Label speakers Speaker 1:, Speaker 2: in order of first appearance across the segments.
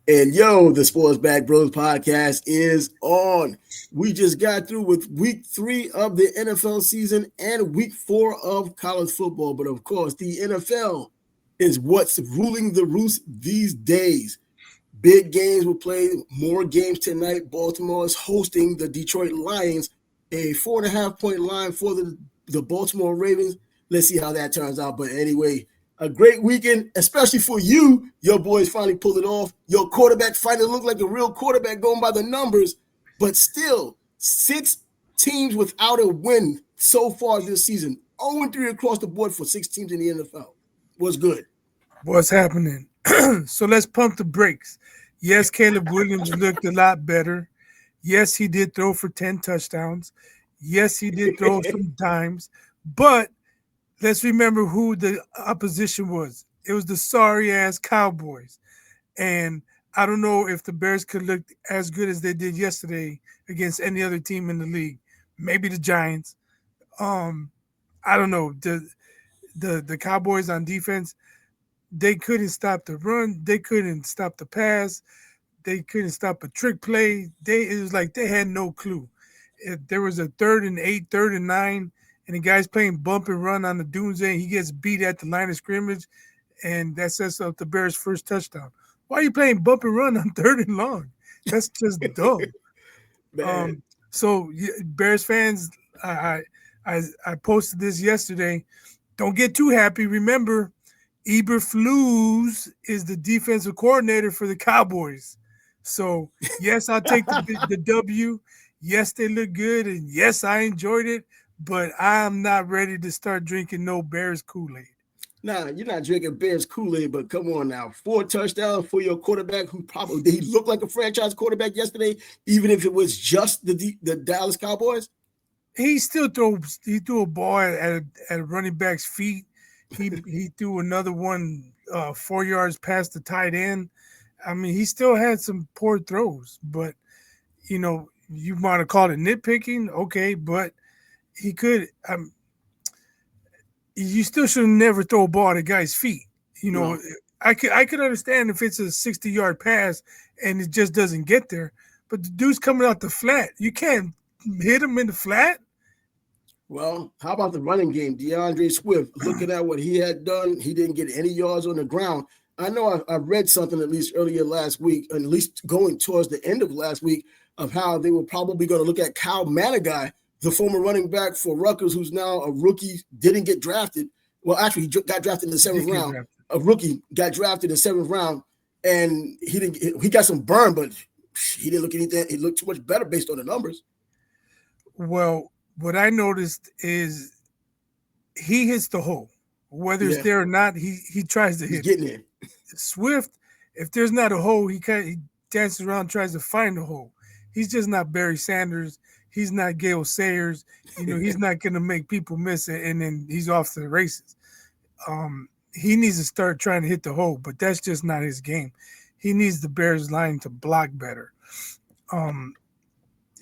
Speaker 1: And yo, the Sports Back Bros podcast is on. We just got through with week 3 of the NFL season and week 4 of college football. But of course, the NFL is what's ruling the roost these days. Big games will play, more games tonight. Baltimore is hosting the Detroit Lions, a 4.5 point line for the Baltimore Ravens. Let's see how that turns out. But anyway, a great weekend, especially for you. Your boys finally pulled it off. Your quarterback finally looked like a real quarterback going by the numbers, but still, 6 teams without a win so far this season. 0-3 across the board for 6 teams in the NFL. Was good.
Speaker 2: What's happening? So let's pump the brakes. Yes, Caleb Williams looked a lot better. Yes, he did throw for 10 touchdowns. Yes, he did throw some dimes. But let's remember who the opposition was. It was the sorry-ass Cowboys. And I don't know if the Bears could look as good as they did yesterday against any other team in the league. Maybe the Giants. I don't know. The Cowboys on defense, they couldn't stop the run. They couldn't stop the pass. They couldn't stop a trick play. It was like they had no clue. If there was a 3rd and 8, 3rd and 9, and the guy's playing bump and run on the doomsday, he gets beat at the line of scrimmage, and that sets up the Bears' first touchdown. Why are you playing bump and run on 3rd and long? That's just dumb. So Bears fans, I posted this yesterday. Don't get too happy. Remember, Eberflus is the defensive coordinator for the Cowboys. So, yes, I'll take the W. Yes, they look good. And yes, I enjoyed it. But I'm not ready to start drinking no Bears Kool-Aid.
Speaker 1: Nah, you're not drinking Bears Kool-Aid, but come on now. 4 touchdowns for your quarterback who probably he looked like a franchise quarterback yesterday, even if it was just the Dallas Cowboys.
Speaker 2: He still threw a ball at a running back's feet. He threw another one 4 yards past the tight end. I mean, he still had some poor throws, but you want to call it nitpicking, okay, but he could. You still should never throw a ball at a guy's feet.
Speaker 1: No.
Speaker 2: I could understand if it's a 60-yard pass and it just doesn't get there, but the dude's coming out the flat. You can't hit him in the flat.
Speaker 1: Well, how about the running game? DeAndre Swift, looking at what he had done, he didn't get any yards on the ground. I know I read something at least earlier last week, and at least going towards the end of last week, of how they were probably going to look at Kyle Managai, the former running back for Rutgers, who's now a rookie, didn't get drafted. Well, actually, he got drafted in the 7th round. A rookie got drafted in the 7th round, and he got some burn, but he didn't look anything. He looked too much better based on the numbers.
Speaker 2: Well, what I noticed is he hits the hole. Whether it's there or not, he tries to hit.
Speaker 1: He's getting it.
Speaker 2: Swift, if there's not a hole, he dances around, tries to find a hole. He's just not Barry Sanders. He's not Gale Sayers. He's not going to make people miss it, and then he's off to the races. He needs to start trying to hit the hole, but that's just not his game. He needs the Bears line to block better.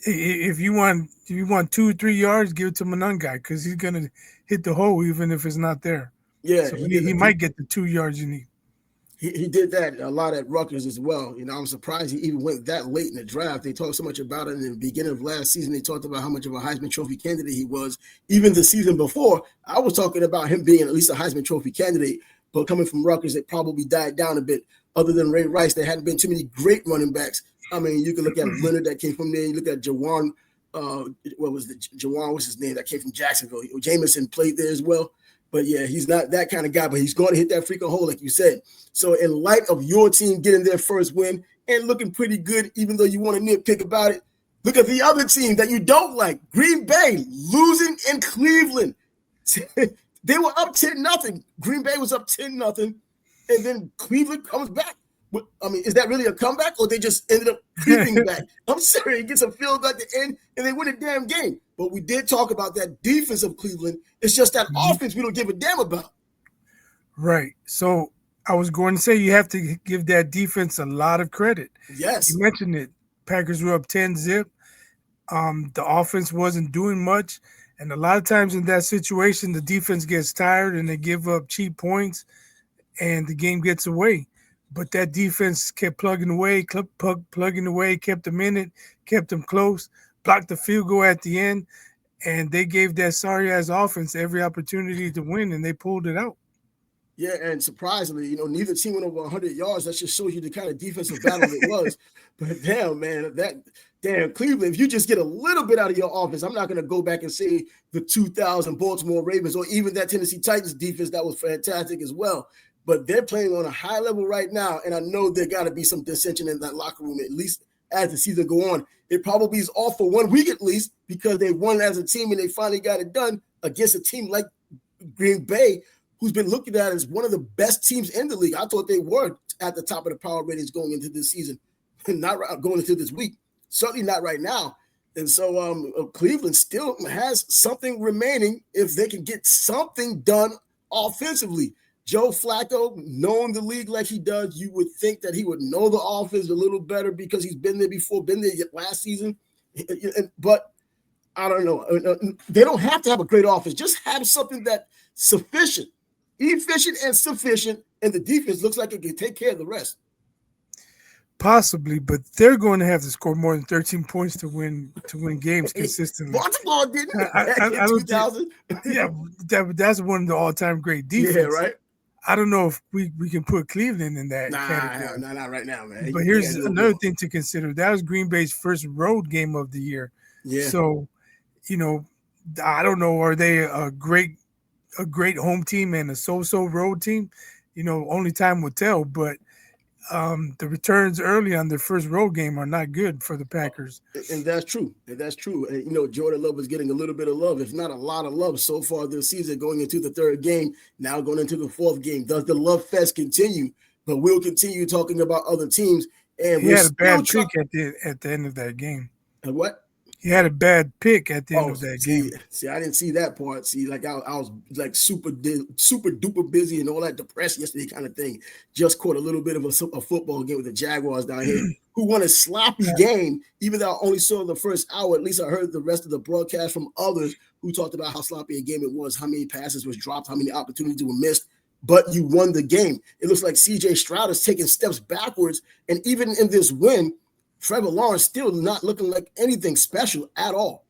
Speaker 2: If you want 2-3 yards, give it to Manungai because he's going to hit the hole even if it's not there.
Speaker 1: Yeah,
Speaker 2: so he might get the 2 yards you need.
Speaker 1: He did that a lot at Rutgers as well. I'm surprised he even went that late in the draft. They talked so much about it in the beginning of last season. They talked about how much of a Heisman Trophy candidate he was. Even the season before, I was talking about him being at least a Heisman Trophy candidate, but coming from Rutgers, it probably died down a bit. Other than Ray Rice, there hadn't been too many great running backs. I mean, you can look at Leonard that came from there. You look at Jawan, what's his name, that came from Jacksonville. Jameson played there as well. But yeah, he's not that kind of guy, but he's going to hit that freaking hole, like you said. So in light of your team getting their first win and looking pretty good, even though you want to nitpick about it, look at the other team that you don't like. Green Bay losing in Cleveland. They were up 10-0. Green Bay was up 10-0. And then Cleveland comes back. I mean, is that really a comeback, or they just ended up creeping back? I'm sorry, it gets a field at the end, and they win a damn game. But we did talk about that defense of Cleveland. It's just that offense we don't give a damn about.
Speaker 2: Right. So I was going to say you have to give that defense a lot of credit.
Speaker 1: Yes.
Speaker 2: You mentioned it. Packers were up 10-0. The offense wasn't doing much. And a lot of times in that situation, the defense gets tired and they give up cheap points and the game gets away. but that defense kept plugging away, kept them in it, kept them close, blocked the field goal at the end, and they gave that sorry ass offense every opportunity to win, and they pulled it out.
Speaker 1: Yeah, and surprisingly, neither team went over 100 yards. That just shows you the kind of defensive battle it was. But damn, man, Cleveland, if you just get a little bit out of your offense, I'm not going to go back and say the 2000 Baltimore Ravens or even that Tennessee Titans defense that was fantastic as well. But they're playing on a high level right now, and I know there got to be some dissension in that locker room, at least as the season go on. It probably is off for 1 week at least because they won as a team and they finally got it done against a team like Green Bay, who's been looked at as one of the best teams in the league. I thought they were at the top of the power ratings going into this season, not going into this week. Certainly not right now. And so Cleveland still has something remaining if they can get something done offensively. Joe Flacco, knowing the league like he does, you would think that he would know the offense a little better because he's been there before, been there last season. But I don't know. They don't have to have a great offense. Just have something that's sufficient, efficient and sufficient, and the defense looks like it can take care of the rest.
Speaker 2: Possibly, but they're going to have to score more than 13 points to win games consistently.
Speaker 1: Baltimore didn't.
Speaker 2: I don't 2000. Yeah, that's one of the all-time great defenses.
Speaker 1: Yeah, right.
Speaker 2: I don't know if we can put Cleveland in that
Speaker 1: category. No, not right now, man.
Speaker 2: But here's another thing to consider. That was Green Bay's first road game of the year.
Speaker 1: Yeah.
Speaker 2: So, I don't know. Are they a great home team and a so-so road team? Only time will tell. But the returns early on their first road game are not good for the Packers.
Speaker 1: And that's true. And, Jordan Love is getting a little bit of love, if not a lot of love so far this season, going into the third game, now going into the fourth game. Does the love fest continue? But we'll continue talking about other teams. And
Speaker 2: he had a bad pick at the end of that game.
Speaker 1: And what?
Speaker 2: He had a bad pick at the end of that game.
Speaker 1: See, I didn't see that part. See, like I was like super duper busy and all that, depressed yesterday kind of thing. Just caught a little bit of a football game with the Jaguars down here, who won a sloppy game. Even though I only saw the first hour, at least I heard the rest of the broadcast from others who talked about how sloppy a game it was, how many passes was dropped, how many opportunities were missed. But you won the game. It looks like C.J. Stroud is taking steps backwards, and even in this win, Trevor Lawrence still not looking like anything special at all.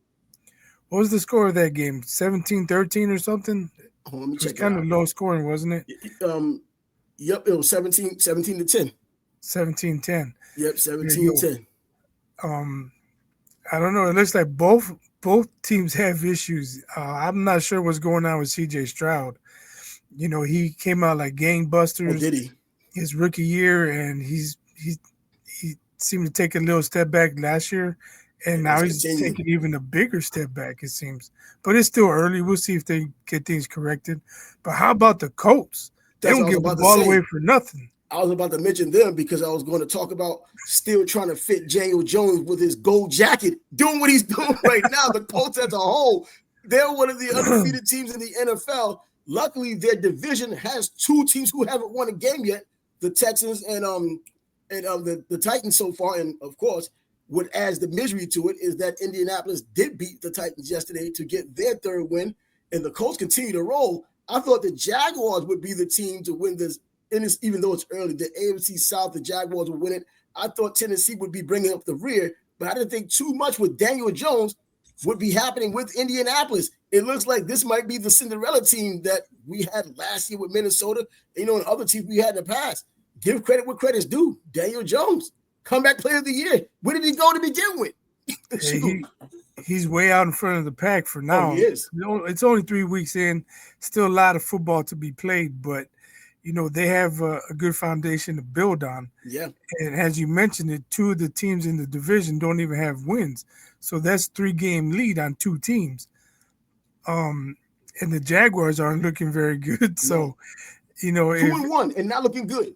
Speaker 2: What was the score of that game? 17-13 or something?
Speaker 1: Let me check.
Speaker 2: It was kind of low scoring, wasn't it?
Speaker 1: Yep, it was 17 to 10.
Speaker 2: 17-10.
Speaker 1: Yep, 17-10.
Speaker 2: I don't know. It looks like both teams have issues. I'm not sure what's going on with C.J. Stroud. He came out like gangbusters.
Speaker 1: Oh, did he?
Speaker 2: His rookie year, and he seemed to take a little step back last year, and now he's taking even a bigger step back, it seems. But it's still early. We'll see if they get things corrected. But how about the Colts? They don't give the ball away for nothing.
Speaker 1: I was about to mention them because I was going to talk about still trying to fit Daniel Jones with his gold jacket, doing what he's doing right now. The Colts as a whole, they're one of the undefeated teams in the NFL. Luckily, their division has two teams who haven't won a game yet, the Texans and the Titans so far. And, of course, what adds the misery to it is that Indianapolis did beat the Titans yesterday to get their third win, and the Colts continue to roll. I thought the Jaguars would be the team to win this, even though it's early. The AFC South, the Jaguars will win it. I thought Tennessee would be bringing up the rear, but I didn't think too much with Daniel Jones would be happening with Indianapolis. It looks like this might be the Cinderella team that we had last year with Minnesota, and other teams we had in the past. Give credit where credit's due. Daniel Jones, comeback player of the year. Where did he go to begin with?
Speaker 2: He's way out in front of the pack for now.
Speaker 1: Oh, he is.
Speaker 2: It's only 3 weeks in. Still a lot of football to be played, but they have a good foundation to build on.
Speaker 1: Yeah.
Speaker 2: And as you mentioned it, two of the teams in the division don't even have wins. So that's 3-game lead on two teams. And the Jaguars aren't looking very good. So,
Speaker 1: 2-1 and not looking good.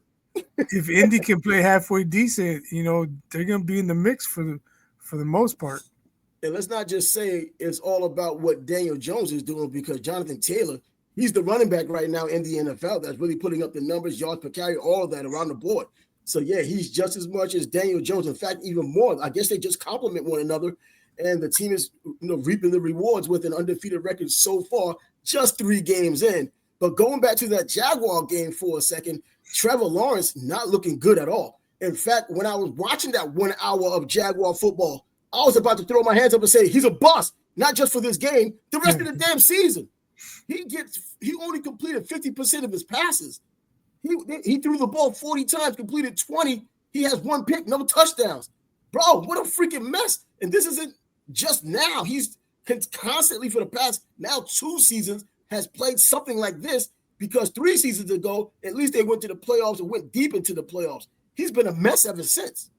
Speaker 2: If Indy can play halfway decent, they're going to be in the mix for the most part.
Speaker 1: And let's not just say it's all about what Daniel Jones is doing, because Jonathan Taylor, he's the running back right now in the NFL that's really putting up the numbers, yards per carry, all of that around the board. So, yeah, he's just as much as Daniel Jones. In fact, even more. I guess they just complement one another, and the team is reaping the rewards with an undefeated record so far, just 3 games in. But going back to that Jaguar game for a second, Trevor Lawrence not looking good at all. In fact, when I was watching that 1 hour of Jaguar football, I was about to throw my hands up and say, he's a bust, not just for this game, the rest of the damn season. He only completed 50% of his passes. He threw the ball 40 times, completed 20. He has 1 pick, no touchdowns. Bro, what a freaking mess. And this isn't just now. He's constantly for the past now 2 seasons has played something like this, because 3 seasons ago, at least they went to the playoffs and went deep into the playoffs. He's been a mess ever since.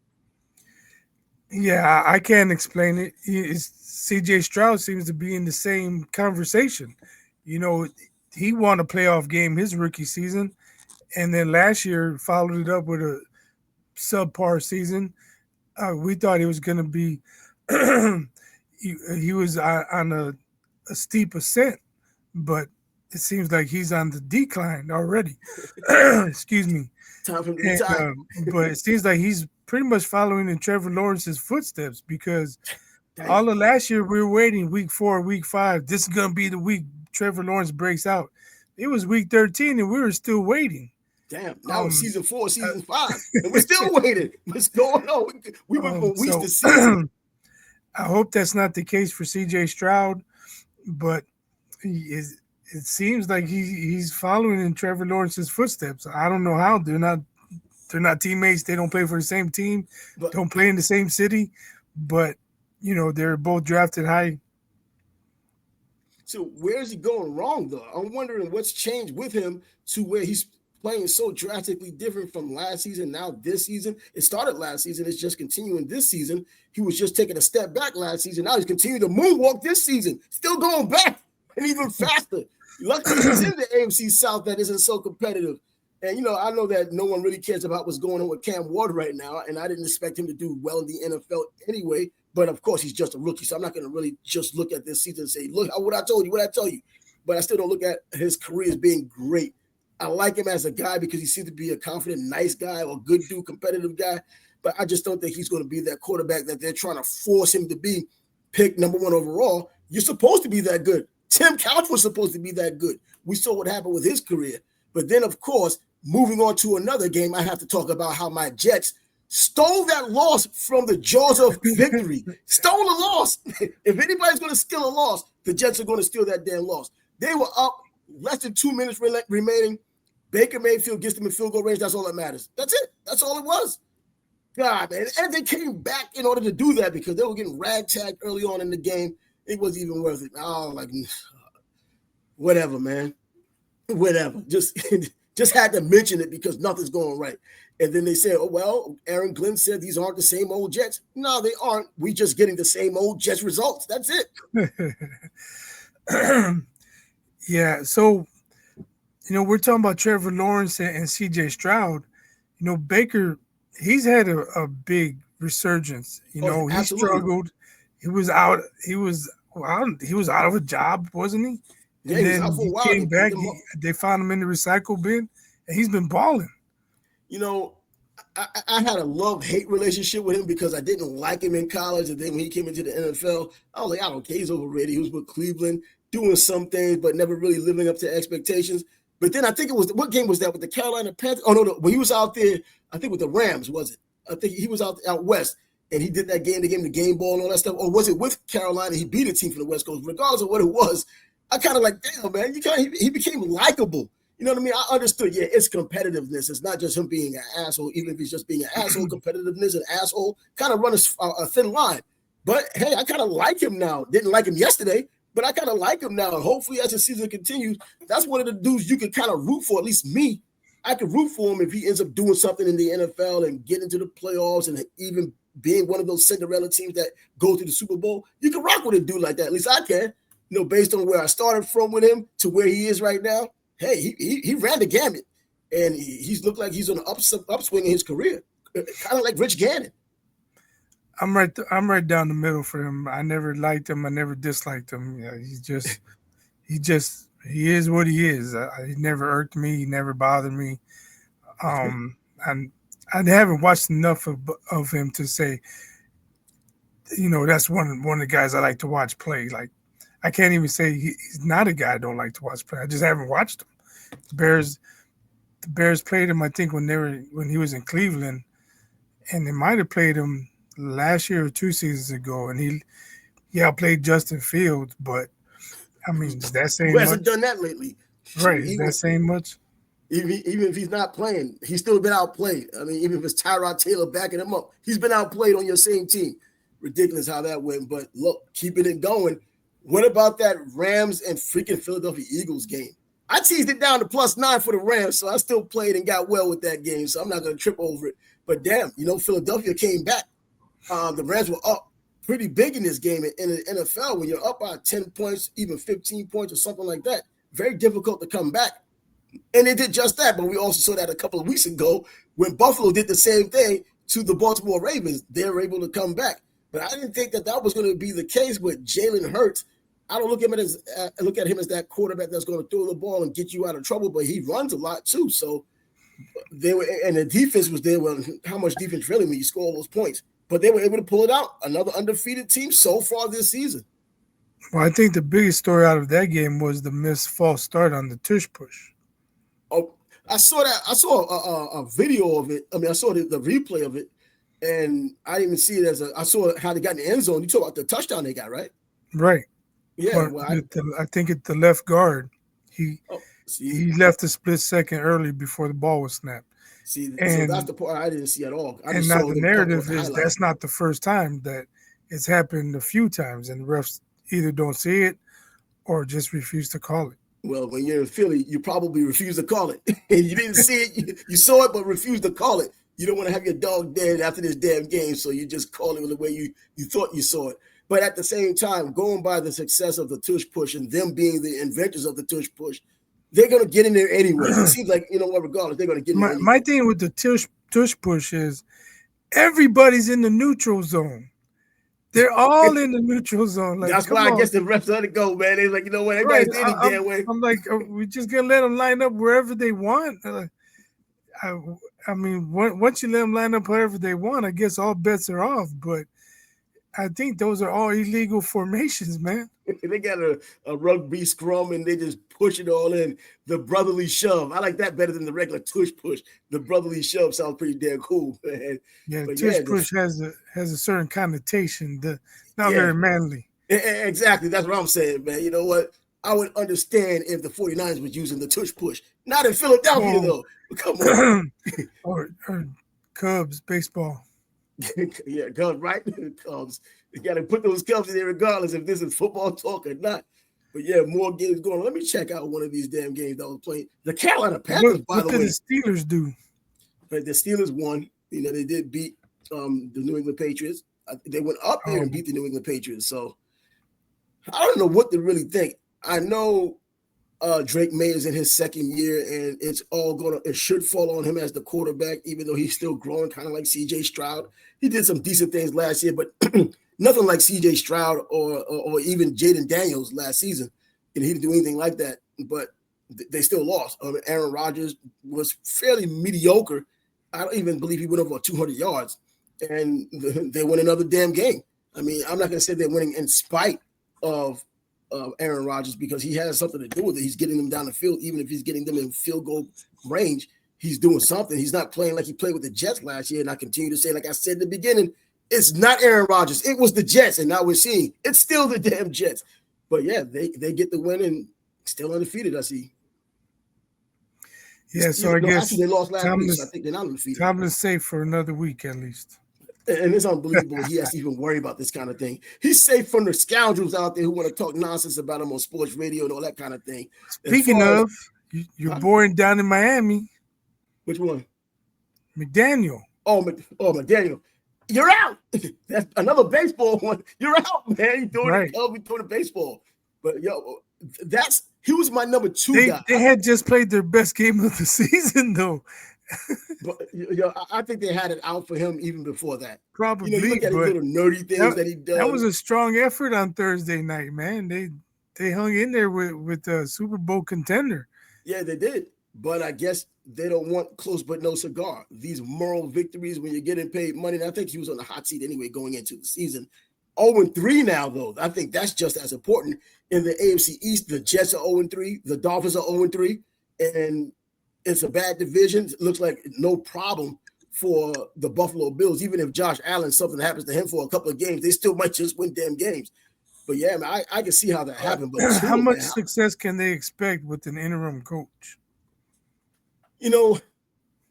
Speaker 2: Yeah, I can't explain it. CJ Stroud seems to be in the same conversation. You know, he won a playoff game his rookie season, and then last year followed it up with a subpar season. We thought he was going to be he was on a steep ascent, but it seems like he's on the decline already. Excuse me.
Speaker 1: Time for him to retire.
Speaker 2: But it seems like he's pretty much following in Trevor Lawrence's footsteps, because all of last year we were waiting week 4, week 5. This is going to be the week Trevor Lawrence breaks out. It was week 13 and we were still waiting.
Speaker 1: Damn, now it's season 4, season 5, and we're still waiting. What's going on? We went from weeks to season.
Speaker 2: I hope that's not the case for CJ Stroud, but it seems like he's following in Trevor Lawrence's footsteps. I don't know how. They're not teammates. They don't play for the same team. Don't play in the same city, but you know they're both drafted high.
Speaker 1: So where is he going wrong, though? I'm wondering what's changed with him to where he's playing so drastically different from last season, now this season. It started last season. It's just continuing this season. He was just taking a step back last season. Now he's continuing to moonwalk this season, still going back and even faster. Luckily, he's in the AFC South that isn't so competitive. And, you know, I know that no one really cares about what's going on with Cam Ward right now, and I didn't expect him to do well in the NFL anyway. But, of course, he's just a rookie, so I'm not going to really just look at this season and say, look, what I told you. But I still don't look at his career as being great. I like him as a guy because he seems to be a confident, nice guy or good dude, competitive guy. But I just don't think he's going to be that quarterback that they're trying to force him to be. Pick number 1 overall. You're supposed to be that good. Tim Couch was supposed to be that good. We saw what happened with his career. But then, of course, moving on to another game, I have to talk about how my Jets stole that loss from the jaws of victory. Stole a loss. If anybody's going to steal a loss, the Jets are going to steal that damn loss. They were up less than 2 minutes remaining. Baker Mayfield gets them in field goal range. That's all that matters. That's it. That's all it was. God, man. And they came back in order to do that because they were getting ragtagged early on in the game. It wasn't even worth it. Oh, like, whatever, man. Whatever. Just had to mention it because nothing's going right. And then they said, oh, well, Aaron Glenn said these aren't the same old Jets. No, they aren't. We just getting the same old Jets results. That's it.
Speaker 2: Yeah, so, you know, we're talking about Trevor Lawrence and CJ Stroud. You know, Baker, he's had a big resurgence. You know, he struggled. He was out of a job, wasn't he?
Speaker 1: Yeah,
Speaker 2: and
Speaker 1: he
Speaker 2: then
Speaker 1: was out for a while.
Speaker 2: He came back. They found him in the recycle bin, and he's been balling.
Speaker 1: You know, I had a love-hate relationship with him because I didn't like him in college. And then when he came into the NFL, I was like, I don't care. He's overrated. He was with Cleveland, doing some things, but never really living up to expectations. But then I think it was, what game was that with the Carolina Panthers? Oh, no, when he was out there, I think with the Rams, was it? I think he was out west, and he did that game. They gave him the game ball and all that stuff. Or was it with Carolina? He beat a team from the West Coast. Regardless of what it was, I kind of like, damn, man, he became likable. You know what I mean? I understood, yeah, it's competitiveness. It's not just him being an asshole, even if he's just being an asshole. Competitiveness and asshole kind of run a thin line. But, hey, I kind of like him now. Didn't like him yesterday, but I kind of like him now. And hopefully as the season continues, that's one of the dudes you can kind of root for, at least me. I could root for him if he ends up doing something in the NFL and get into the playoffs and even being one of those Cinderella teams that go to the Super Bowl. You can rock with a dude like that. At least I can. You know, based on where I started from with him to where he is right now. Hey, he ran the gamut, and he's looked like he's on an upswing in his career, kind of like Rich Gannon.
Speaker 2: I'm right down the middle for him. I never liked him. I never disliked him. Yeah, he is what he is. He never irked me. He never bothered me. And I haven't watched enough of him to say, you know, that's one of the guys I like to watch play. Like, I can't even say he's not a guy I don't like to watch play. I just haven't watched him. The the Bears played him, I think, when he was in Cleveland, and they might have played him last year or 2 seasons ago, and he outplayed Justin Fields. But I mean, is that saying
Speaker 1: Who hasn't
Speaker 2: much?
Speaker 1: done that lately?
Speaker 2: Right? Is that saying much?
Speaker 1: Even if he's not playing, he's still been outplayed. I mean, even if it's Tyrod Taylor backing him up, he's been outplayed on your same team. Ridiculous how that went. But look, keeping it going. What about that Rams and freaking Philadelphia Eagles game? I teased it down to +9 for the Rams, so I still played and got well with that game. So I'm not going to trip over it. But damn, Philadelphia came back. The Rams were up pretty big in this game in the NFL. When you're up by 10 points, even 15 points or something like that, very difficult to come back. And they did just that, but we also saw that a couple of weeks ago when Buffalo did the same thing to the Baltimore Ravens. They were able to come back. But I didn't think that was going to be the case with Jalen Hurts. I don't look at him as that quarterback that's going to throw the ball and get you out of trouble, but he runs a lot too. So they were, and the defense was there. Well, how much defense really when you score all those points? But they were able to pull it out. Another undefeated team so far this season.
Speaker 2: Well, I think the biggest story out of that game was the missed false start on the tush push.
Speaker 1: Oh, I saw that. I saw a video of it. I mean, I saw the replay of it, and I didn't even see it I saw how they got in the end zone. You talk about the touchdown they got, right?
Speaker 2: Right.
Speaker 1: Yeah.
Speaker 2: Well, I think it's the left guard. He left a split second early before the ball was snapped.
Speaker 1: So that's the part I didn't see at all.
Speaker 2: And now the narrative is that's not the first time that it's happened a few times, and the refs either don't see it or just refuse to call it.
Speaker 1: Well, when you're in Philly, you probably refuse to call it. And you didn't see it. You saw it, but refused to call it. You don't want to have your dog dead after this damn game, so you just call it the way you thought you saw it. But at the same time, going by the success of the tush push and them being the inventors of the tush push, they're going to get in there anyway. It seems like, regardless, they're going to get in there anyway.
Speaker 2: My thing with the tush push is everybody's in the neutral zone. They're all in the neutral zone. Like,
Speaker 1: that's why I guess the refs let it go, man. They're like, you know what? Everybody's any damn way.
Speaker 2: I'm like, we're just going to let them line up wherever they want. I mean, once you let them line up wherever they want, I guess all bets are off. But I think those are all illegal formations, man.
Speaker 1: They got a rugby scrum and they just push it all in. The brotherly shove. I like that better than the regular tush push. The brotherly shove sounds pretty damn cool, man.
Speaker 2: Yeah, tush push has a certain connotation, not very manly.
Speaker 1: Exactly. That's what I'm saying, man. You know what? I would understand if the 49ers was using the tush push. Not in Philadelphia, though. Come on.
Speaker 2: or Cubs baseball.
Speaker 1: Yeah, Cubs, right? Cubs. You got to put those Cubs in there regardless if this is football talk or not. But yeah, more games going on. Let me check out one of these damn games that was playing. The Carolina Panthers, by the way.
Speaker 2: What did the Steelers do?
Speaker 1: But the Steelers won. They did beat the New England Patriots. They went up there and beat the New England Patriots. So I don't know what to really think. I know Drake May is in his second year, and it should fall on him as the quarterback, even though he's still growing, kind of like CJ Stroud. He did some decent things last year, but nothing like CJ Stroud or even Jaden Daniels last season. And he didn't do anything like that, but they still lost. Aaron Rodgers was fairly mediocre. I don't even believe he went over 200 yards, and they won another damn game. I mean, I'm not going to say they're winning in spite of Aaron Rodgers because he has something to do with it. He's getting them down the field, even if he's getting them in field goal range. He's doing something. He's not playing like he played with the Jets last year. And I continue to say, like I said in the beginning, it's not Aaron Rodgers. It was the Jets, and now we're seeing it's still the damn Jets. But yeah, they get the win and still undefeated. I see.
Speaker 2: Yeah, so I guess
Speaker 1: they lost last week. So I think they're not undefeated.
Speaker 2: Tomlin's safe for another week at least.
Speaker 1: And it's unbelievable he has to even worry about this kind of thing. He's safe from the scoundrels out there who want to talk nonsense about him on sports radio and all that kind of thing.
Speaker 2: Speaking of, you're born down in Miami.
Speaker 1: Which one?
Speaker 2: McDaniel.
Speaker 1: Oh, McDaniel. You're out. That's another baseball one. You're out, man. You're doing the baseball. But he was my number 2 guy.
Speaker 2: They had just played their best game of the season, though.
Speaker 1: But I think they had it out for him even before that.
Speaker 2: Probably,
Speaker 1: you look at his little nerdy things that he does.
Speaker 2: That was a strong effort on Thursday night, man. They hung in there with the Super Bowl contender.
Speaker 1: Yeah, they did. But I guess they don't want close but no cigar. These moral victories when you're getting paid money. And I think he was on the hot seat anyway going into the season. 0-3 now, though. I think that's just as important. In the AFC East, the Jets are 0-3. The Dolphins are 0-3. And it's a bad division. It looks like no problem for the Buffalo Bills. Even if Josh Allen, something happens to him for a couple of games, they still might just win damn games. But yeah, man, I can see how that happened. But
Speaker 2: how much success can they expect with an interim coach?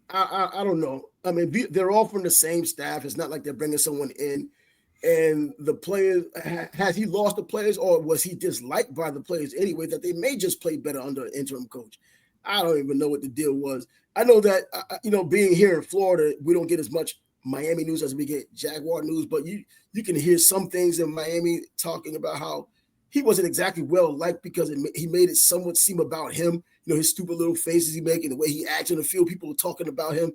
Speaker 1: I don't know. I mean, they're all from the same staff. It's not like they're bringing someone in. And the players, has he lost the players, or was he disliked by the players anyway, that they may just play better under an interim coach? I don't even know what the deal was. I know that, being here in Florida, we don't get as much Miami news as we get Jaguar news, but you can hear some things in Miami talking about how he wasn't exactly well liked because he made it somewhat seem about him, his stupid little faces he make and the way he acts on the field. People were talking about him,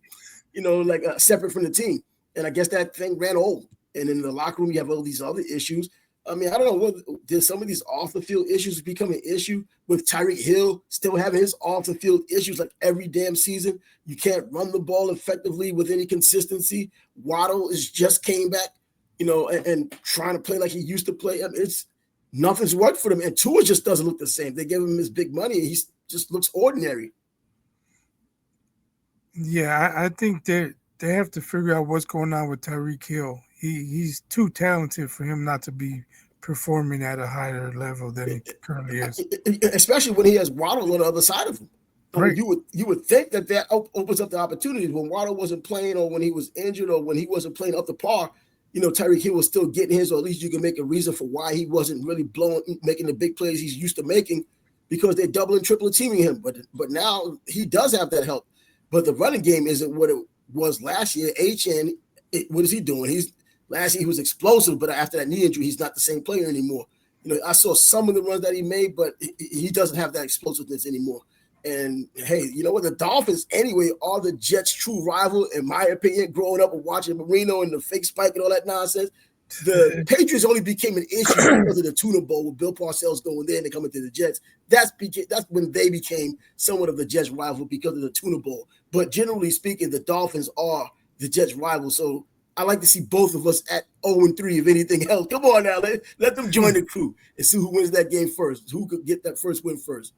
Speaker 1: separate from the team. And I guess that thing ran old. And in the locker room, you have all these other issues. I mean, I don't know, did some of these off-the-field issues become an issue with Tyreek Hill still having his off-the-field issues like every damn season? You can't run the ball effectively with any consistency. Waddle just came back, and trying to play like he used to play. I mean, nothing's worked for them. And Tua just doesn't look the same. They gave him his big money, and he just looks ordinary.
Speaker 2: Yeah, I think they have to figure out what's going on with Tyreek Hill. He's too talented for him not to be performing at a higher level than he currently is.
Speaker 1: Especially when he has Waddle on the other side of him.
Speaker 2: Right.
Speaker 1: You would think that opens up the opportunities. When Waddle wasn't playing, or when he was injured, or when he wasn't playing up to par, Tyreek Hill was still getting his, or at least you can make a reason for why he wasn't really making the big plays he's used to making, because they're doubling, triple teaming him. But now he does have that help. But the running game isn't what it was last year. What is he doing? Last year he was explosive, but after that knee injury, he's not the same player anymore. I saw some of the runs that he made, but he doesn't have that explosiveness anymore. And hey, you know what? The Dolphins, anyway, are the Jets' true rival, in my opinion, growing up and watching Marino and the fake spike and all that nonsense. The Patriots only became an issue because of the Tuna Bowl with Bill Parcells going there and they coming to the Jets. That's when they became somewhat of the Jets' rival, because of the Tuna Bowl. But generally speaking, the Dolphins are the Jets' rival. So I like to see both of us at 0-3, if anything else. Come on now, let them join the crew and see who wins that game first. Who could get that first win first?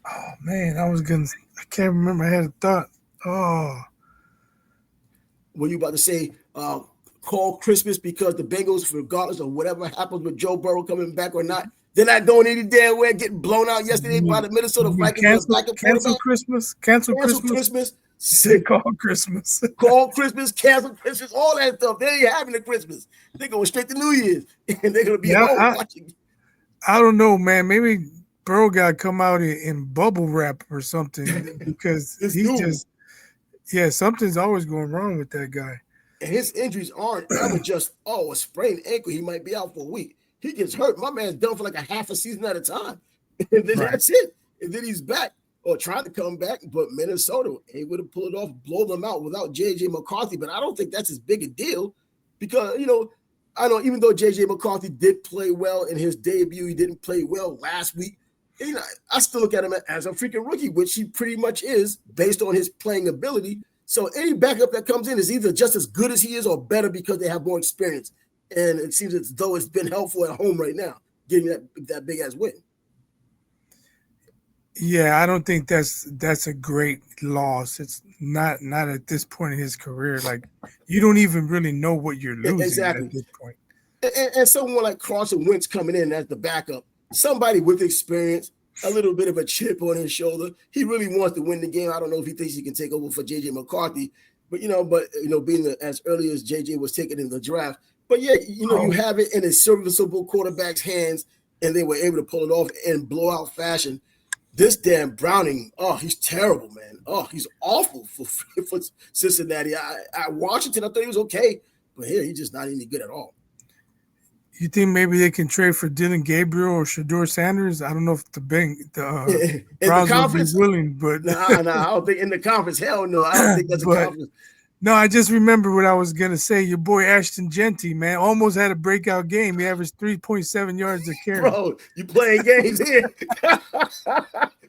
Speaker 2: Oh man, I can't remember. I had a thought. Oh,
Speaker 1: were you about to say call Christmas because the Bengals, regardless of whatever happens with Joe Burrow coming back or not, they're not going any damn way, getting blown out yesterday by the Minnesota Vikings?
Speaker 2: Cancel Christmas. Cancel Christmas. Say call Christmas.
Speaker 1: Call Christmas, cancel Christmas, all that stuff. They ain't having a Christmas. They're going straight to New Year's. And they're going to be home watching.
Speaker 2: I don't know, man. Maybe Burrow got to come out in bubble wrap or something, because something's always going wrong with that guy.
Speaker 1: And his injuries aren't ever just, a sprained ankle, he might be out for a week. He gets hurt. My man's done for like a half a season at a time. And then that's it. And then he's back, or trying to come back. But Minnesota able to pull it off, blow them out without J.J. McCarthy. But I don't think that's as big a deal, because, I know even though J.J. McCarthy did play well in his debut, he didn't play well last week. I still look at him as a freaking rookie, which he pretty much is based on his playing ability. So any backup that comes in is either just as good as he is or better because they have more experience. And it seems as though it's been helpful at home right now, getting that big ass win.
Speaker 2: Yeah, I don't think that's a great loss. It's not at this point in his career. Like, you don't even really know what you're losing at this point.
Speaker 1: And someone like Carson Wentz coming in as the backup, somebody with experience, a little bit of a chip on his shoulder. He really wants to win the game. I don't know if he thinks he can take over for J.J. McCarthy, but being as early as J.J. was taken in the draft. But yeah, you have it in a serviceable quarterback's hands, and they were able to pull it off in blowout fashion. This damn Browning, he's terrible, man. He's awful for Cincinnati. At Washington, I thought he was okay, but here he's just not any good at all.
Speaker 2: You think maybe they can trade for Dylan Gabriel or Shedeur Sanders? I don't know if the Browns would be willing, but
Speaker 1: I don't think in the conference. Hell no, I don't think that's a conference.
Speaker 2: No, I just remember what I was gonna say. Your boy Ashton Genty, man, almost had a breakout game. He averaged 3.7 yards a carry.
Speaker 1: Bro, you playing games here?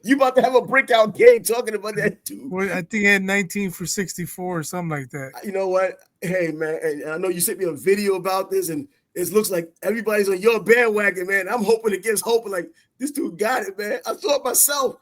Speaker 1: You about to have a breakout game talking about that too?
Speaker 2: Well, I think he had 19 for 64 or something like that.
Speaker 1: You know what? Hey, man, and I know you sent me a video about this, and it looks like everybody's on your bandwagon, man. I'm hoping against hope. Like, this dude got it, man. I saw it myself.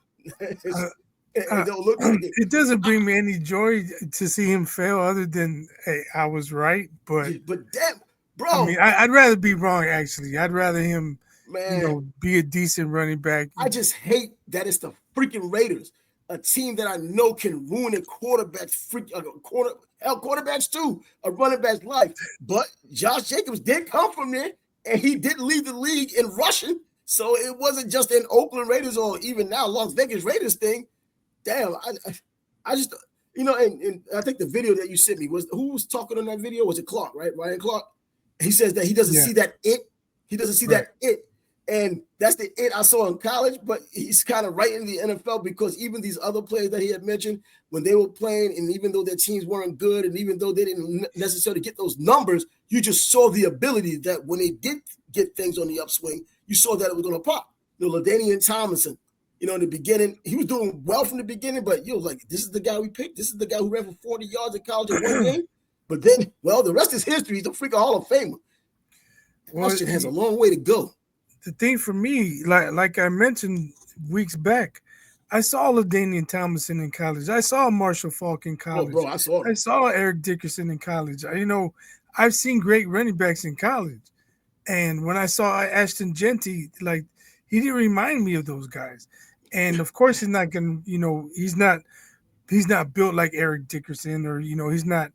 Speaker 1: and don't look like it.
Speaker 2: It doesn't bring me any joy to see him fail, other than hey, I was right. But
Speaker 1: But damn,
Speaker 2: I
Speaker 1: bro,
Speaker 2: mean, I'd rather be wrong. Actually, I'd rather him,
Speaker 1: man,
Speaker 2: be a decent running back.
Speaker 1: I just hate that it's the freaking Raiders, a team that I know can ruin a quarterback's quarterbacks too, a running back's life. But Josh Jacobs did come from there, and he did lead the league in rushing. So it wasn't just an Oakland Raiders or even now Las Vegas Raiders thing. Damn, I just and I think the video that you sent me was who was talking on that video? Was it Clark, right? Ryan Clark. He says that he doesn't see that it. He doesn't see that it. And that's the it I saw in college, but he's kind of right in the NFL because even these other players that he had mentioned, when they were playing, and even though their teams weren't good, and even though they didn't necessarily get those numbers, you just saw the ability that when they did get things on the upswing, you saw that it was going to pop. LaDainian Tomlinson, in the beginning, he was doing well from the beginning, but like, this is the guy we picked. This is the guy who ran for 40 yards in college in one game. But then, the rest is history. He's a freaking Hall of Famer. Question has a long way to go.
Speaker 2: The thing for me, like I mentioned weeks back, I saw LaDainian Tomlinson in college. I saw Marshall Faulk in college.
Speaker 1: Oh, bro, I
Speaker 2: saw Eric Dickerson in college. I've seen great running backs in college. And when I saw Ashton Genty, like, he didn't remind me of those guys. And of course he's not going to, he's not built like Eric Dickerson, or, he's not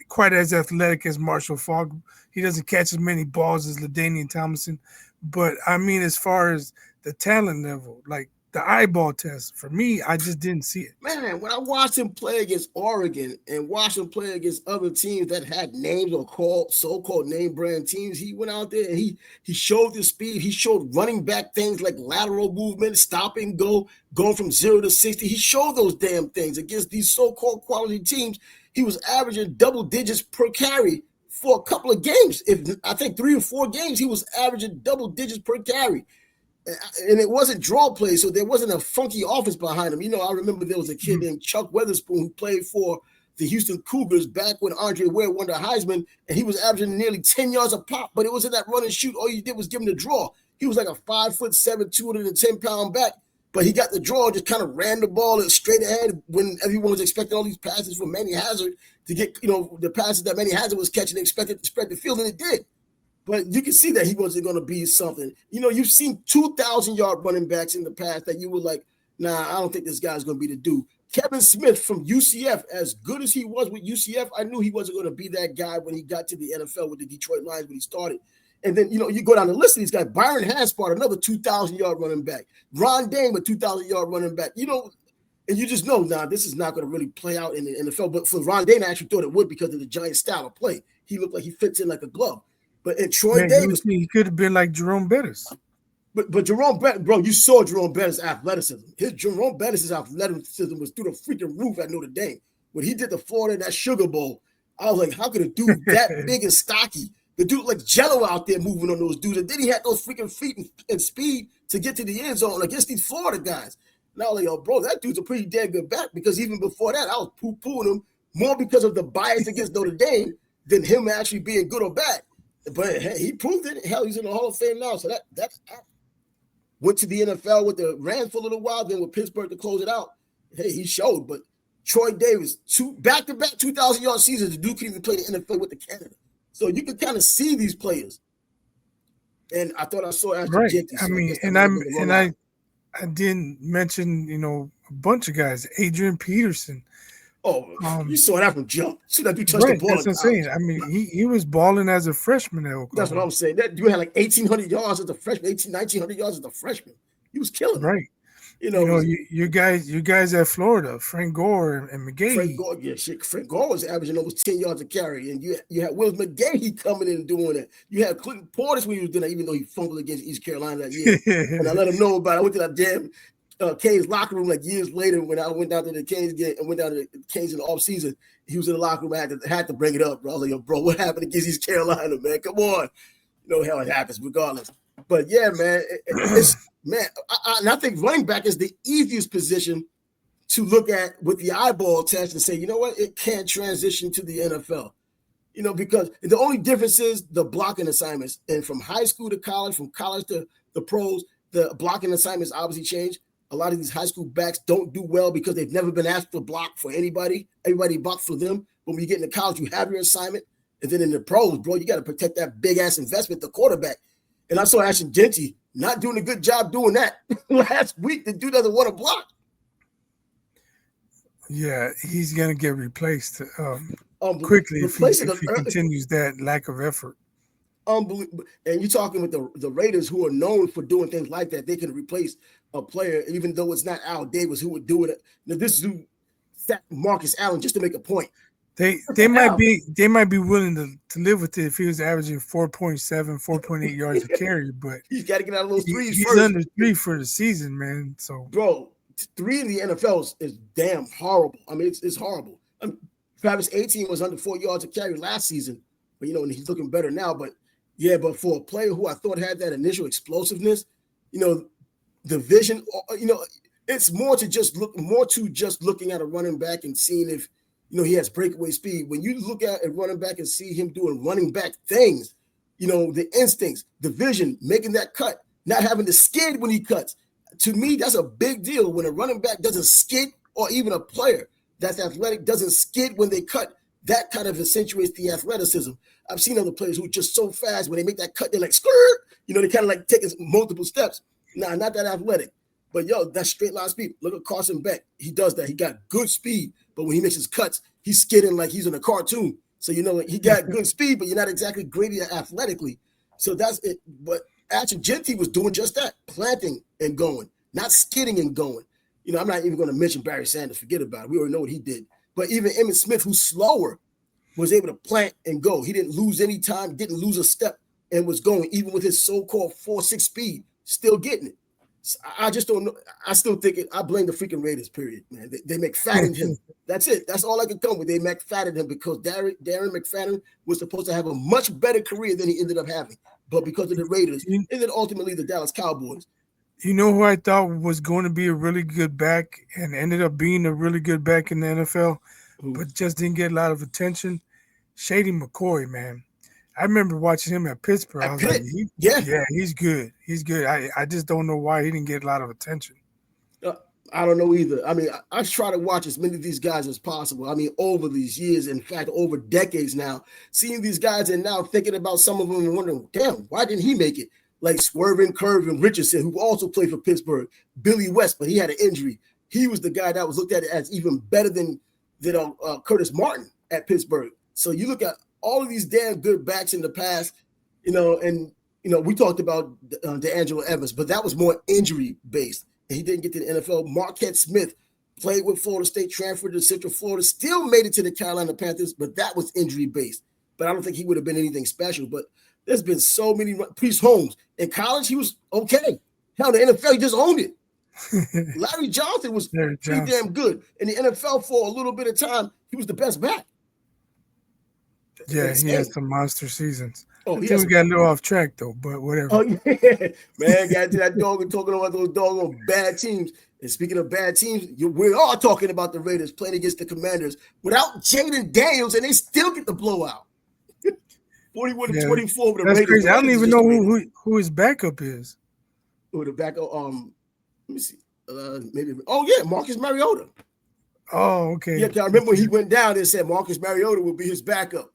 Speaker 2: quite as athletic as Marshall Faulk. He doesn't catch as many balls as LaDainian Tomlinson. But I mean, as far as the talent level, like the eyeball test, for me, I just didn't see it.
Speaker 1: Man, when I watched him play against Oregon and watched him play against other teams that had names or so-called name brand teams, he went out there and he showed the speed. He showed running back things like lateral movement, stop and go, going from 0 to 60. He showed those damn things against these so-called quality teams. He was averaging double digits per carry for a couple of games. I think 3 or 4 games, he was averaging double digits per carry. And it wasn't draw play, so there wasn't a funky offense behind him. I remember there was a kid named Chuck Weatherspoon who played for the Houston Cougars back when Andre Ware won the Heisman, and he was averaging nearly 10 yards a pop, but it wasn't that run and shoot. All you did was give him the draw. He was like a 5'7", 210-pound back, but he got the draw, just kind of ran the ball straight ahead when everyone was expecting all these passes from Manny Hazard to get, the passes that Manny Hazard was catching, expected to spread the field, and it did. But you can see that he wasn't going to be something. You've seen 2,000-yard running backs in the past that you were like, nah, I don't think this guy's going to be the dude. Kevin Smith from UCF, as good as he was with UCF, I knew he wasn't going to be that guy when he got to the NFL with the Detroit Lions when he started. And then, you go down the list of these guys. Byron Haspard, another 2,000-yard running back. Ron Dane, a 2,000-yard running back. And you just know, this is not going to really play out in the NFL. But for Ron Dane, I actually thought it would because of the Giants' style of play. He looked like he fits in like a glove. But in Troy Davis,
Speaker 2: he could have been like Jerome Bettis.
Speaker 1: But Jerome Bettis, bro, you saw Jerome Bettis' athleticism. Jerome Bettis' athleticism was through the freaking roof at Notre Dame. When he did the Florida, that Sugar Bowl, I was like, how could a dude that big and stocky, the dude like Jello out there moving on those dudes, and then he had those freaking feet and speed to get to the end zone against these Florida guys. And I was like, yo, bro, that dude's a pretty damn good back, because even before that, I was poo-pooing him more because of the bias against Notre Dame than him actually being good or bad. But hey, he proved it. Hell, he's in the Hall of Fame now. So that went to the NFL with the Rams for a little while, then with Pittsburgh to close it out. Hey, he showed. But Troy Davis, back-to-back 2,000-yard seasons, the dude can even play the NFL with the Canada. So you can kind of see these players. And I thought I saw Ashton Genty. So
Speaker 2: I didn't mention, a bunch of guys. Adrian Peterson.
Speaker 1: Oh, you saw that from jump. See that dude touch the ball.
Speaker 2: That's what I'm saying. I mean, he was balling as a freshman at Oklahoma.
Speaker 1: That's what I'm saying. That dude had like 1,800 yards as a freshman, 1,900 yards as a freshman. He was killing.
Speaker 2: Right. You guys at Florida, Frank Gore and McGahee.
Speaker 1: Frank Gore, yeah, shit. Frank Gore was averaging almost 10 yards a carry, and you had Will McGahee coming in and doing it. You had Clinton Portis when he was doing that, even though he fumbled against East Carolina that year. And I let him know about it. I went to that damn Canes locker room like years later when I went down to the Canes game and went down to the Canes in the offseason. He was in the locker room. I had to bring it up, bro. I was like, yo, bro, what happened against East Carolina, man? Come on. Hell, it happens regardless. But yeah, man, I think running back is the easiest position to look at with the eyeball test and say, you know what, it can't transition to the NFL. Because the only difference is the blocking assignments. And from high school to college, from college to the pros, the blocking assignments obviously change. a lot of these high school backs don't do well because they've never been asked to block for anybody. Everybody blocks for them. But when you get into college, you have your assignment. And then in the pros, bro, you got to protect that big-ass investment, the quarterback. And I saw Ashton Genty not doing a good job doing that last week. The dude doesn't want to block.
Speaker 2: Yeah, he's going to get replaced quickly if he continues that lack of effort.
Speaker 1: Unbelievable. And you're talking with the Raiders, who are known for doing things like that. They can replace a player, even though it's not Al Davis who would do it. Now, this is who Marcus Allen, just to make a point.
Speaker 2: They might be willing to live with it if he was averaging 4.7, 4.8 yards a carry, but
Speaker 1: he's got to get out of those threes.
Speaker 2: He's under 3 for the season, man. So,
Speaker 1: bro, 3 in the NFL is damn horrible. I mean, it's horrible. Travis Etienne was under 4 yards a carry last season, but and he's looking better now. But yeah, but for a player who I thought had that initial explosiveness, the vision, it's more to just looking at a running back and seeing if he has breakaway speed. When you look at a running back and see him doing running back things, the instincts, the vision, making that cut, not having to skid when he cuts. To me, that's a big deal when a running back doesn't skid, or even a player that's athletic doesn't skid when they cut. That kind of accentuates the athleticism. I've seen other players who are just so fast when they make that cut, they're like, skirt, they kind of like taking multiple steps. Nah, not that athletic. But, that's straight line speed. Look at Carson Beck. He does that. He got good speed, but when he makes his cuts, he's skidding like he's in a cartoon. So, he got good speed, but you're not exactly great athletically. So that's it. But Ashton Genty was doing just that, planting and going, not skidding and going. I'm not even going to mention Barry Sanders. Forget about it. We already know what he did. But even Emmitt Smith, who's slower, was able to plant and go. He didn't lose any time, didn't lose a step, and was going, even with his so-called 4.6 speed, still getting it. So I just don't know. I still think I blame the freaking Raiders, period, man. They McFaddened him. That's it. That's all I can come with. They McFaddened him because Darren McFadden was supposed to have a much better career than he ended up having. But because of the Raiders, and then ultimately the Dallas Cowboys.
Speaker 2: You know who I thought was going to be a really good back and ended up being a really good back in the NFL, but just didn't get a lot of attention? Shady McCoy, man. I remember watching him at Pittsburgh. I was like, he's good. He's good. I just don't know why he didn't get a lot of attention.
Speaker 1: I don't know either. I mean, I try to watch as many of these guys as possible. I mean, over these years, in fact, over decades now, seeing these guys and now thinking about some of them and wondering, damn, why didn't he make it? Like Swervin Curvin Richardson, who also played for Pittsburgh, Billy West, but he had an injury. He was the guy that was looked at as even better than Curtis Martin at Pittsburgh. So you look at all of these damn good backs in the past, we talked about D'Angelo Evans, but that was more injury-based. And he didn't get to the NFL. Marquette Smith played with Florida State, transferred to Central Florida, still made it to the Carolina Panthers, but that was injury-based. But I don't think he would have been anything special. But there's been so many. Priest Holmes. In college, he was okay. Hell, the NFL, he just owned it. Larry Johnson was pretty damn good. In the NFL for a little bit of time, he was the best back.
Speaker 2: Yeah, he had some monster seasons. I think we got a little off track, though, but whatever.
Speaker 1: Oh, yeah. Man, got to that dog and talking about those doggone bad teams. And speaking of bad teams, we're all talking about the Raiders playing against the Commanders without Jaden Daniels, and they still get the blowout. 41-24 with the
Speaker 2: Raiders. Crazy. I don't even know who his backup is.
Speaker 1: Who the backup? Let me see. Maybe. Oh, yeah, Marcus Mariota.
Speaker 2: Oh, okay.
Speaker 1: Yeah, I remember when he went down and said Marcus Mariota will be his backup.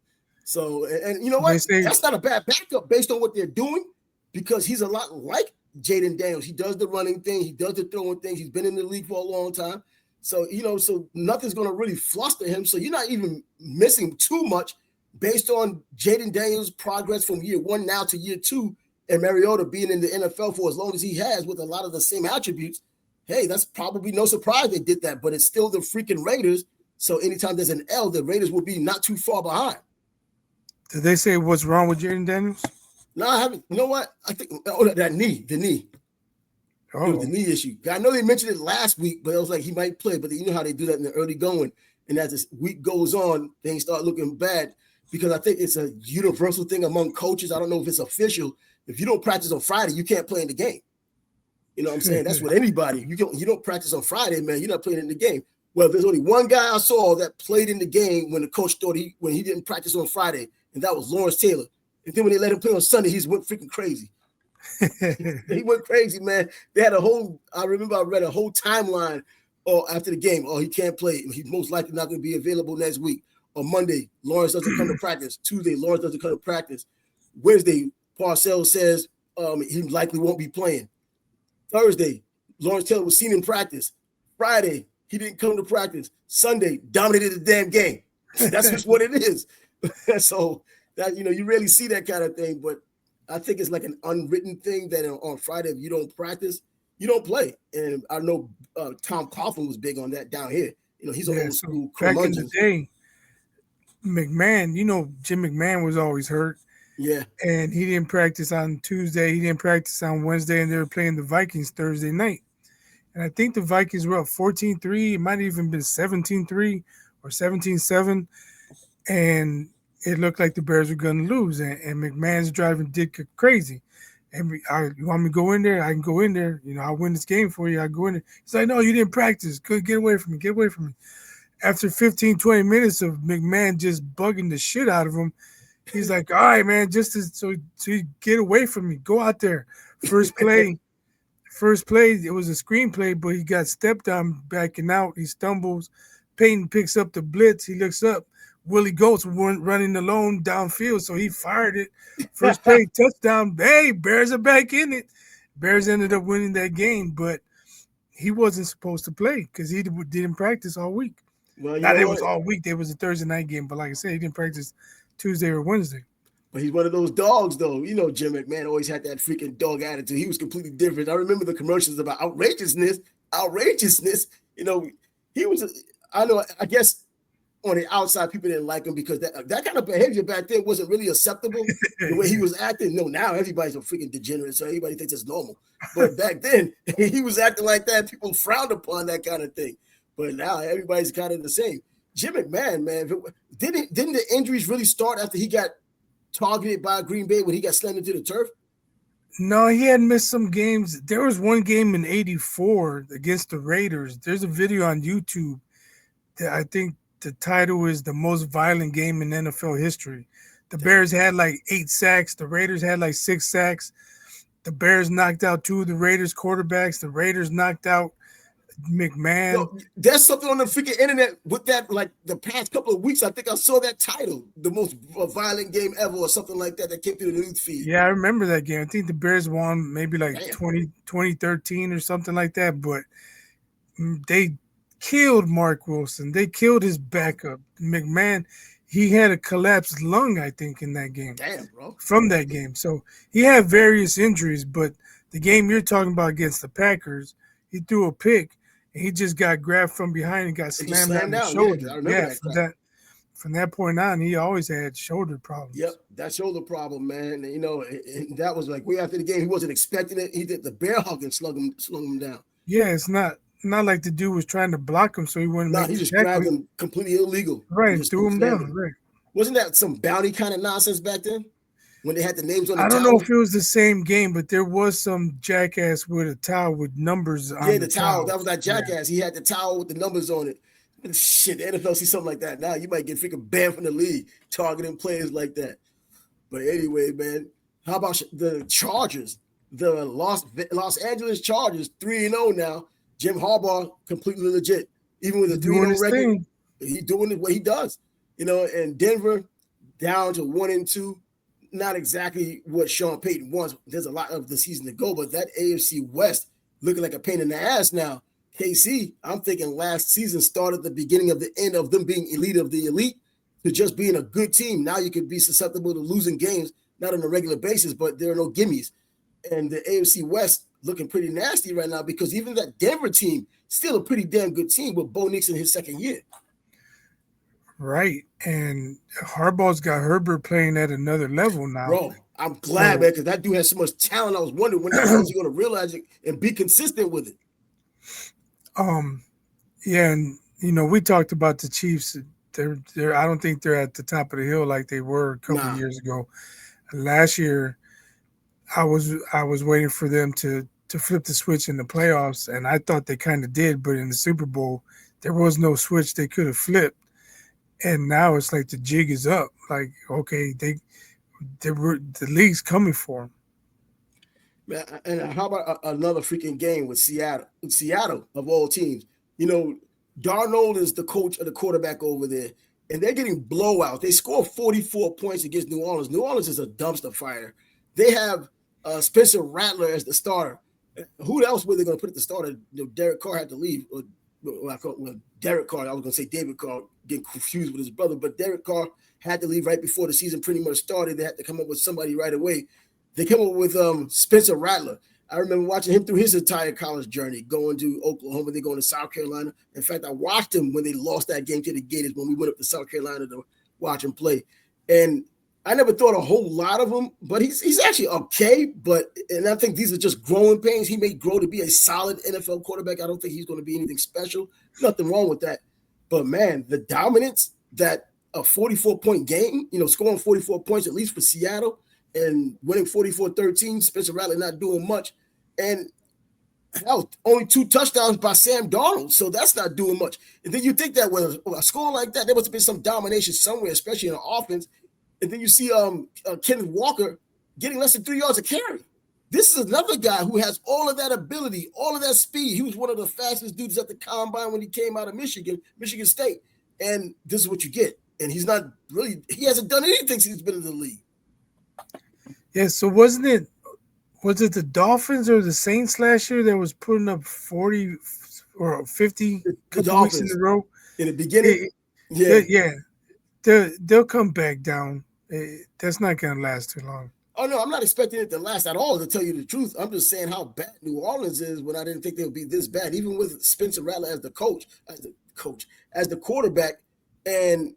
Speaker 1: So, and you know what? That's not a bad backup based on what they're doing, because he's a lot like Jaden Daniels. He does the running thing. He does the throwing thing. He's been in the league for a long time. So, so nothing's going to really fluster him. So you're not even missing too much based on Jaden Daniels' progress from year 1 now to year 2, and Mariota being in the NFL for as long as he has with a lot of the same attributes. Hey, that's probably no surprise they did that, but it's still the freaking Raiders. So anytime there's an L, the Raiders will be not too far behind.
Speaker 2: Did they say what's wrong with Jaden Daniels?
Speaker 1: No, I haven't. You know what? I think the knee. Oh, it was the knee issue. I know they mentioned it last week, but it was like he might play. But you know how they do that in the early going, and as this week goes on, things start looking bad, because I think it's a universal thing among coaches. I don't know if it's official. If you don't practice on Friday, you can't play in the game. You know what I'm saying? That's what anybody. You don't practice on Friday, man. You're not playing in the game. Well, there's only one guy I saw that played in the game when the coach thought when he didn't practice on Friday, and that was Lawrence Taylor. And then when they let him play on Sunday, he's went freaking crazy. He went crazy, man. They had I remember I read a whole timeline after the game. Oh, he can't play. He's most likely not going to be available next week. On Monday, Lawrence doesn't come to practice. Tuesday, Lawrence doesn't come to practice. Wednesday, Parcells says he likely won't be playing. Thursday, Lawrence Taylor was seen in practice. Friday, he didn't come to practice. Sunday, dominated the damn game. That's just what it is. So that you rarely see that kind of thing, but I think it's like an unwritten thing that on Friday, if you don't practice, you don't play. And I know Tom Coughlin was big on that down here. He's an old school
Speaker 2: curmudgeon. Back in the day, McMahon, Jim McMahon was always hurt.
Speaker 1: Yeah.
Speaker 2: And he didn't practice on Tuesday. He didn't practice on Wednesday, and they were playing the Vikings Thursday night. And I think the Vikings were up 14-3. It might have even been 17-3 or 17-7. And it looked like the Bears were going to lose. And McMahon's driving Dick crazy. And you want me to go in there? I can go in there. I'll win this game for you. I'll go in there. He's like, no, you didn't practice. Good, get away from me. Get away from me. After 15, 20 minutes of McMahon just bugging the shit out of him, he's like, all right, man, so you get away from me. Go out there. First play, it was a screenplay, but he got stepped on backing out. He stumbles. Peyton picks up the blitz. He looks up. Willie Goats running alone downfield, so he fired it. First play, touchdown. Hey, Bears are back in it. Bears ended up winning that game, but he wasn't supposed to play because he didn't practice all week.
Speaker 1: Well,
Speaker 2: Not it was all week. There was a Thursday night game, but like I said, he didn't practice Tuesday or Wednesday.
Speaker 1: But he's one of those dogs, though. Jim McMahon always had that freaking dog attitude. He was completely different. I remember the commercials about outrageousness. He was, I guess on the outside, people didn't like him because that kind of behavior back then wasn't really acceptable. The way he was acting. No, now everybody's a freaking degenerate, so everybody thinks it's normal. But back then, he was acting like that. People frowned upon that kind of thing. But now everybody's kind of the same. Jim McMahon, man, didn't the injuries really start after he got targeted by Green Bay when he got slammed into the turf?
Speaker 2: No, he had missed some games. There was one game in '84 against the Raiders. There's a video on YouTube that I think the title is the most violent game in NFL history. The Bears had like 8 sacks. The Raiders had like 6 sacks. The Bears knocked out 2 of the Raiders quarterbacks. The Raiders knocked out McMahon.
Speaker 1: Yo, there's something on the freaking internet with that, like the past couple of weeks. I think I saw that title, the most violent game ever, or something like that came through the news feed.
Speaker 2: Yeah, I remember that game. I think the Bears won maybe like 2013 or something like that, but they killed Mark Wilson. They killed his backup. McMahon, he had a collapsed lung, I think, in that game.
Speaker 1: Damn, bro.
Speaker 2: From that game. So he had various injuries, but the game you're talking about against the Packers, he threw a pick. He just got grabbed from behind and got slammed on the shoulder. From that point on, he always had shoulder problems.
Speaker 1: Yep, that shoulder problem, man. And that was like way after the game. He wasn't expecting it. He did the bear hug and slung him down.
Speaker 2: Yeah, it's not like the dude was trying to block him so he wouldn't make
Speaker 1: he just grabbed him completely illegal.
Speaker 2: Right, threw him down. Right.
Speaker 1: Wasn't that some bounty kind of nonsense back then? When they had the names on the
Speaker 2: towel? I don't
Speaker 1: know
Speaker 2: if it was the same game, but there was some jackass with a towel with numbers on it.
Speaker 1: Yeah, the towel. That was that jackass. Yeah. He had the towel with the numbers on it. Shit, the NFL see something like that now, you might get freaking banned from the league targeting players like that. But anyway, man, how about the Chargers? The Los Angeles Chargers, 3-0 now. Jim Harbaugh, completely legit. Even with a 3-0 record, he's doing what he does. And Denver down to 1-2. Not exactly what Sean Payton wants. There's a lot of the season to go, but that AFC West looking like a pain in the ass now. KC, I'm thinking last season started the beginning of the end of them being elite of the elite to just being a good team. Now you could be susceptible to losing games, not on a regular basis, but there are no gimmies. And the AFC West looking pretty nasty right now because even that Denver team, still a pretty damn good team with Bo Nix in his second year.
Speaker 2: Right. And Harbaugh's got Herbert playing at another level now.
Speaker 1: Bro, I'm glad, man, because that dude has so much talent. I was wondering when he's going to realize it and be consistent with it.
Speaker 2: Yeah, and we talked about the Chiefs. They're I don't think they're at the top of the hill like they were a couple of years ago. Last year, I was waiting for them to flip the switch in the playoffs, and I thought they kind of did, but in the Super Bowl, there was no switch they could have flipped. And now it's like the jig is up. Like, okay, the league's coming for them.
Speaker 1: And how about another freaking game with Seattle? Seattle of all teams. You know, Darnold is the coach of the quarterback over there, and they're getting blowouts. They score 44 points against New Orleans. New Orleans is a dumpster fire. They have Spencer Rattler as the starter. Who else were they going to put at the starter? Derek Carr had to leave. Derek Carr, I was going to say David Carr, getting confused with his brother, but Derek Carr had to leave right before the season pretty much started. They had to come up with somebody right away. They came up with Spencer Rattler. I remember watching him through his entire college journey, going to Oklahoma, then going to South Carolina. In fact, I watched him when they lost that game to the Gators when we went up to South Carolina to watch him play. And I never thought a whole lot of him, but he's actually okay. And I think these are just growing pains. He may grow to be a solid NFL quarterback. I don't think he's going to be anything special. Nothing wrong with that. But, man, the dominance that a 44-point game, scoring 44 points at least for Seattle, and winning 44-13, Spencer Rattler not doing much. And hell, only 2 touchdowns by Sam Darnold, so that's not doing much. And then you think that with a score like that, there must have been some domination somewhere, especially in the offense. And then you see Kenneth Walker getting less than 3 yards a carry. This is another guy who has all of that ability, all of that speed. He was one of the fastest dudes at the combine when he came out of Michigan State. And this is what you get. And he hasn't done anything since he's been in the league.
Speaker 2: Yeah, so was it the Dolphins or the Saints last year that was putting up 40 or 50 couple weeks in a row?
Speaker 1: In the beginning?
Speaker 2: Yeah. They'll come back down. That's not going to last too long.
Speaker 1: Oh, no, I'm not expecting it to last at all, to tell you the truth. I'm just saying how bad New Orleans is when I didn't think they would be this bad, even with Spencer Rattler as the quarterback, and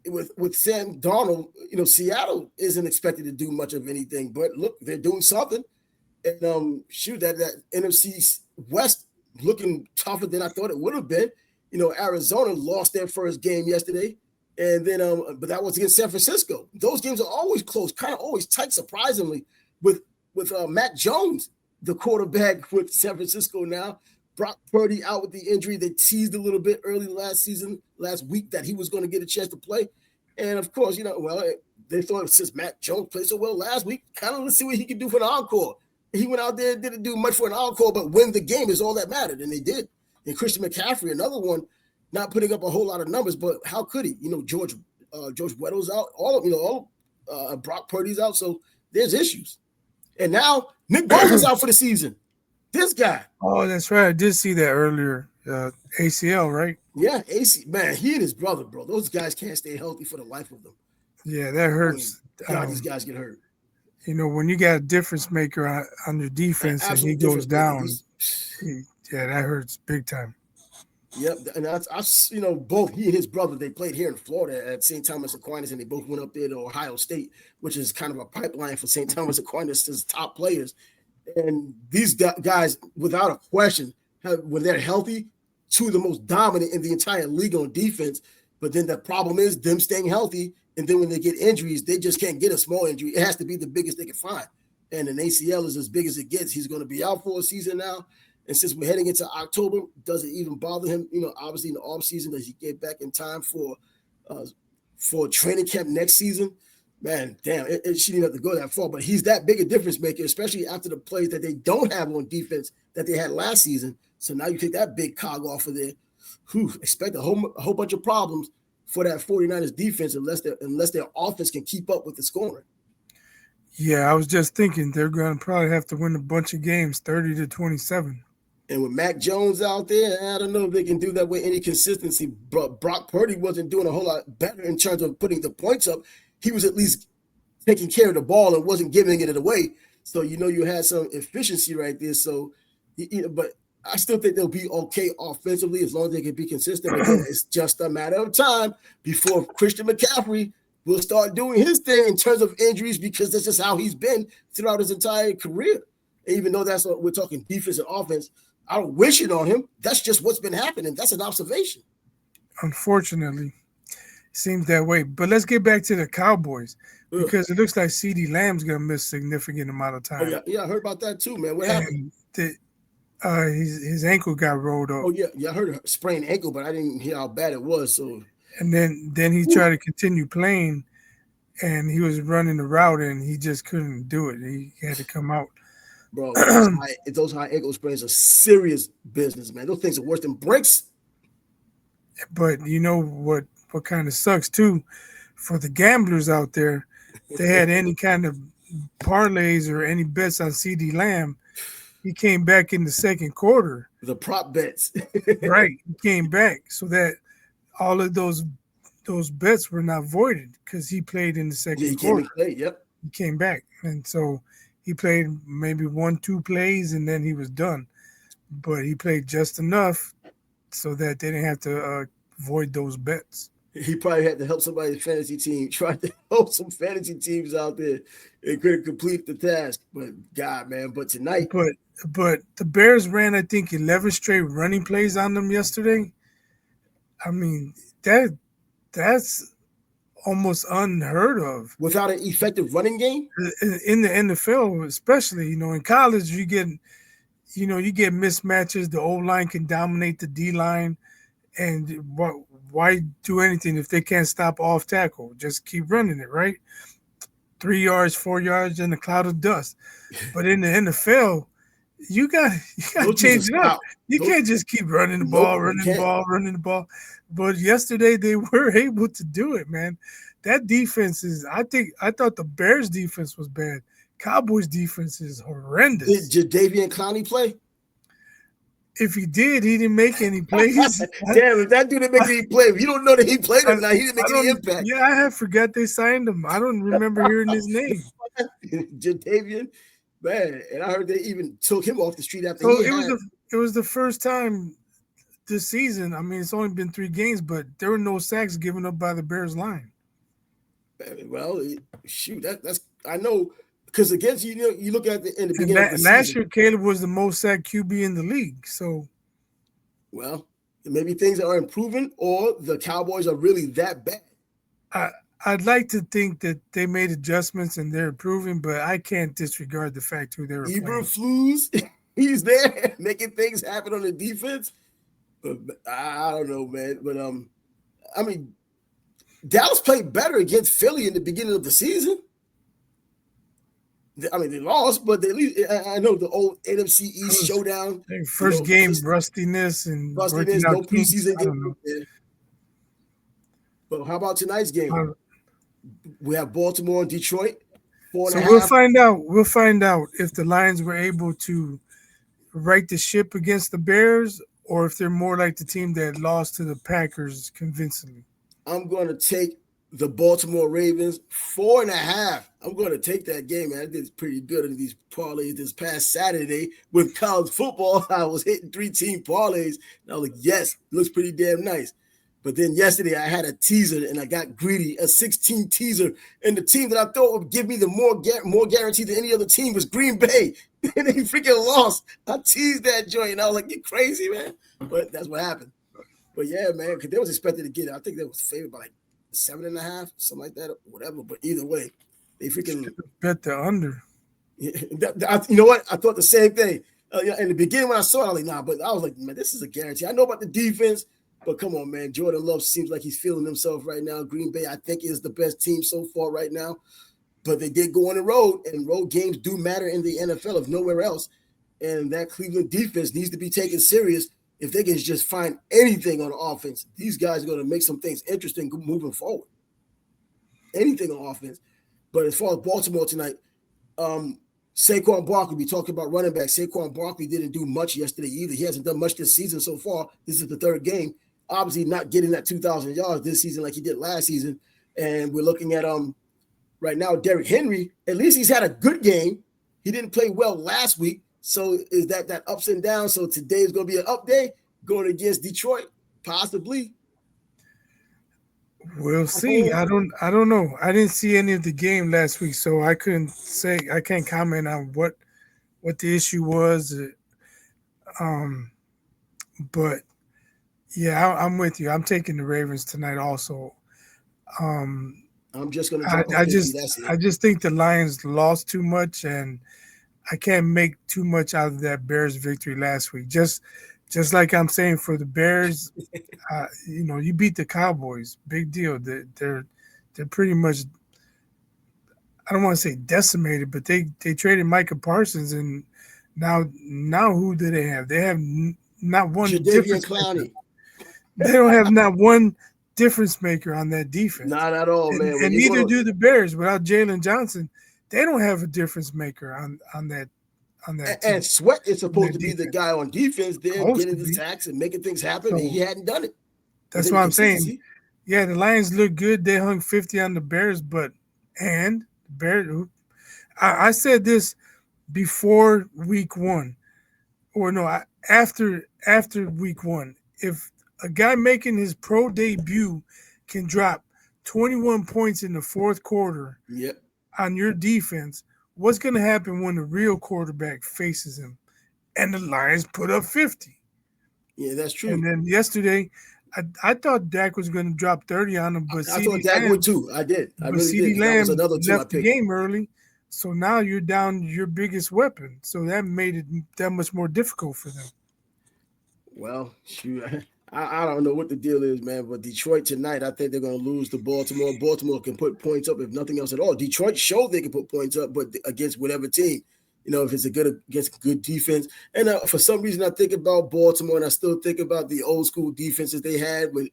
Speaker 1: with Sam Darnold, Seattle isn't expected to do much of anything. But look, they're doing something. And that NFC West looking tougher than I thought it would have been. Arizona lost their first game yesterday. And then, but that was against San Francisco. Those games are always close, kind of always tight, surprisingly, with Mac Jones, the quarterback with San Francisco now. Brock Purdy out with the injury. They teased a little bit early last week, that he was going to get a chance to play. And, of course, they thought since Mac Jones played so well last week, kind of let's see what he can do for an encore. He went out there, didn't do much for an encore, but win the game is all that mattered, and they did. And Christian McCaffrey, another one, not putting up a whole lot of numbers, but how could he? George Weddle's out, Brock Purdy's out, so there's issues. And now Nick Bosa's out for the season. This guy.
Speaker 2: Oh, that's right. I did see that earlier. ACL, right?
Speaker 1: Yeah, man, he and his brother, bro. Those guys can't stay healthy for the life of them.
Speaker 2: Yeah, that hurts.
Speaker 1: These guys get hurt.
Speaker 2: When you got a difference maker on your defense and he goes down, that hurts big time.
Speaker 1: Yep, and both he and his brother, they played here in Florida at St. Thomas Aquinas, and they both went up there to Ohio State, which is kind of a pipeline for St. Thomas Aquinas' top players. And these guys, without a question, when they're healthy, 2 of the most dominant in the entire league on defense. But then the problem is them staying healthy, and then when they get injuries, they just can't get a small injury. It has to be the biggest they can find. And an ACL is as big as it gets. He's going to be out for a season now. And since we're heading into October, does it even bother him? Obviously in the off season, does he get back in time for training camp next season? Man, damn, it shouldn't have to go that far. But he's that big a difference maker, especially after the plays that they don't have on defense that they had last season. So now you take that big cog off of there. Expect a whole bunch of problems for that 49ers defense unless their offense can keep up with the scoring.
Speaker 2: Yeah, I was just thinking they're going to probably have to win a bunch of games, 30-27.
Speaker 1: And with Mac Jones out there, I don't know if they can do that with any consistency. But Brock Purdy wasn't doing a whole lot better in terms of putting the points up. He was at least taking care of the ball and wasn't giving it away. So, you had some efficiency right there. So, but I still think they'll be okay offensively as long as they can be consistent. But it's just a matter of time before Christian McCaffrey will start doing his thing in terms of injuries, because that's just how he's been throughout his entire career. And even though that's what we're talking defense and offense, I don't wish it on him. That's just what's been happening. That's an observation.
Speaker 2: Unfortunately, it seems that way. But let's get back to the Cowboys, because it looks like CeeDee Lamb's going to miss a significant amount of time.
Speaker 1: Oh, yeah, I heard about that too, man. What happened?
Speaker 2: His ankle got rolled up.
Speaker 1: Oh, yeah, I heard a sprained ankle, but I didn't hear how bad it was. So,
Speaker 2: and then he tried to continue playing, and he was running the route, and he just couldn't do it. He had to come out.
Speaker 1: Bro, those high ankle sprains are serious business, man. Those things are worse than breaks.
Speaker 2: But you know what kind of sucks too for the gamblers out there. They had any kind of parlays or any bets on CD Lamb. He came back in the second quarter.
Speaker 1: The prop bets.
Speaker 2: Right, he came back so that all of those bets were not voided because he played in the
Speaker 1: Yeah, he
Speaker 2: second
Speaker 1: came
Speaker 2: quarter.
Speaker 1: and played. Yep.
Speaker 2: He came back, and so he played maybe 1-2 plays, and then he was done. But he played just enough so that they didn't have to void those bets.
Speaker 1: He probably had to help somebody's fantasy team, tried to help some fantasy teams out there and couldn't complete the task. But God, man, but tonight,
Speaker 2: But but the Bears ran, I think, 11 straight running plays on them yesterday. I mean, that's almost unheard of
Speaker 1: without an effective running game,
Speaker 2: in the NFL, especially. In college, you get mismatches. The O line can dominate the D line, and why do anything if they can't stop off tackle? Just keep running it, right? 3 yards, 4 yards in a cloud of dust. But in the NFL, you got to change it up. You can't just keep running the ball, running the ball. But yesterday they were able to do it, man. That defense I thought the Bears defense was bad. Cowboys defense is horrendous.
Speaker 1: Did Jadeveon Clowney play?
Speaker 2: If he did, he didn't make any plays.
Speaker 1: Damn, if that dude didn't make any play, if you don't know that he played or not, he didn't make any impact.
Speaker 2: Yeah, I have forgot they signed him. I don't remember hearing his name.
Speaker 1: Jadeveon, man, and I heard they even took him off the street after
Speaker 2: it was the first time this season. I mean, it's only been 3 games, but there were no sacks given up by the Bears line.
Speaker 1: Well, shoot, that's I know because against you look at in the beginning of the
Speaker 2: last
Speaker 1: season,
Speaker 2: year Caleb was the most sacked QB in the league. So,
Speaker 1: well, maybe things are improving, or the Cowboys are really that bad.
Speaker 2: I'd like to think that they made adjustments and they're improving, but I can't disregard the fact who they were playing.
Speaker 1: Eberflus, he's there making things happen on the defense. But I don't know, man. But I mean, Dallas played better against Philly in the beginning of the season. I mean, they lost, but at least I know the old NFC East showdown.
Speaker 2: First game, rustiness, no
Speaker 1: preseason game. But how about tonight's game? We have Baltimore and Detroit. 4.5.
Speaker 2: We'll find out if the Lions were able to right the ship against the Bears, or if they're more like the team that lost to the Packers convincingly.
Speaker 1: I'm going to take the Baltimore Ravens 4.5. I'm going to take that game, man. I did pretty good in these parlays this past Saturday with college football. I was hitting 3-team parlays, and I was like, yes, looks pretty damn nice. But then yesterday I had a teaser, and I got greedy, a 16 teaser, and the team that I thought would give me the more guarantee than any other team was Green Bay, and they freaking lost. I teased that joint, and I was like, "You crazy, man?" But that's what happened. But yeah, man, because they was expected to get it. I think they was favored by like 7.5, something like that, or whatever. But either way, they freaking
Speaker 2: bet the under.
Speaker 1: You know what? I thought the same thing. In the beginning when I saw it, I was like, nah. But I was like, man, this is a guarantee. I know about the defense. But come on, man. Jordan Love seems like he's feeling himself right now. Green Bay, I think, is the best team so far right now. But they did go on the road, and road games do matter in the NFL, if nowhere else. And that Cleveland defense needs to be taken serious. If they can just find anything on offense, these guys are going to make some things interesting moving forward. Anything on offense. But as far as Baltimore tonight, Saquon Barkley, we talked about running back. Saquon Barkley didn't do much yesterday either. He hasn't done much this season so far. This is the third game. Obviously not getting that 2,000 yards this season like he did last season. And we're looking at right now, Derrick Henry. At least he's had a good game. He didn't play well last week. So is that ups and downs? So today is going to be an up day going against Detroit, possibly.
Speaker 2: We'll see. I don't know. I didn't see any of the game last week, so I can't comment on what the issue was. But yeah, I'm with you. I'm taking the Ravens tonight also.
Speaker 1: I'm just gonna.
Speaker 2: I just think the Lions lost too much, and I can't make too much out of that Bears victory last week. Just like I'm saying for the Bears, you beat the Cowboys, big deal. They're pretty much. I don't want to say decimated, but they traded Micah Parsons, and now who do they have? They have not one
Speaker 1: Jadeveon
Speaker 2: difference maker.
Speaker 1: Clowney.
Speaker 2: They don't have not one difference maker on that defense,
Speaker 1: Not at all,
Speaker 2: and
Speaker 1: man. When
Speaker 2: and
Speaker 1: you're
Speaker 2: neither
Speaker 1: going to
Speaker 2: do the Bears. Without Jalen Johnson, they don't have a difference maker on that team,
Speaker 1: and Sweat is
Speaker 2: on
Speaker 1: supposed
Speaker 2: that
Speaker 1: to be the
Speaker 2: defense.
Speaker 1: guy on defense there,
Speaker 2: Supposed to
Speaker 1: getting the
Speaker 2: be.
Speaker 1: sacks and making things happen, and he
Speaker 2: So
Speaker 1: hadn't done it with
Speaker 2: that's
Speaker 1: any
Speaker 2: what I'm saying.
Speaker 1: consistency.
Speaker 2: Yeah, the Lions look good. They hung 50 on the Bears, but and the Bears. I said this before week one, or no, after week one. If a guy making his pro debut can drop 21 points in the fourth quarter
Speaker 1: Yep.
Speaker 2: on your defense, what's going to happen when the real quarterback faces him? And the Lions put up 50.
Speaker 1: Yeah, that's
Speaker 2: And
Speaker 1: true.
Speaker 2: then yesterday, I thought Dak was going to drop 30 on him, but
Speaker 1: I thought Dak would too. I did. I really did, because that was
Speaker 2: Lamb
Speaker 1: another team I
Speaker 2: left the
Speaker 1: picked.
Speaker 2: game early. So now you're down your biggest weapon. So that made it that much more difficult for them.
Speaker 1: Well, shoot, I don't know what the deal is, man. But Detroit tonight, I think they're going to lose to Baltimore. Baltimore can put points up if nothing else at all. Detroit showed they can put points up, but against whatever team, if it's against good defense. And for some reason, I think about Baltimore, and I still think about the old school defenses they had with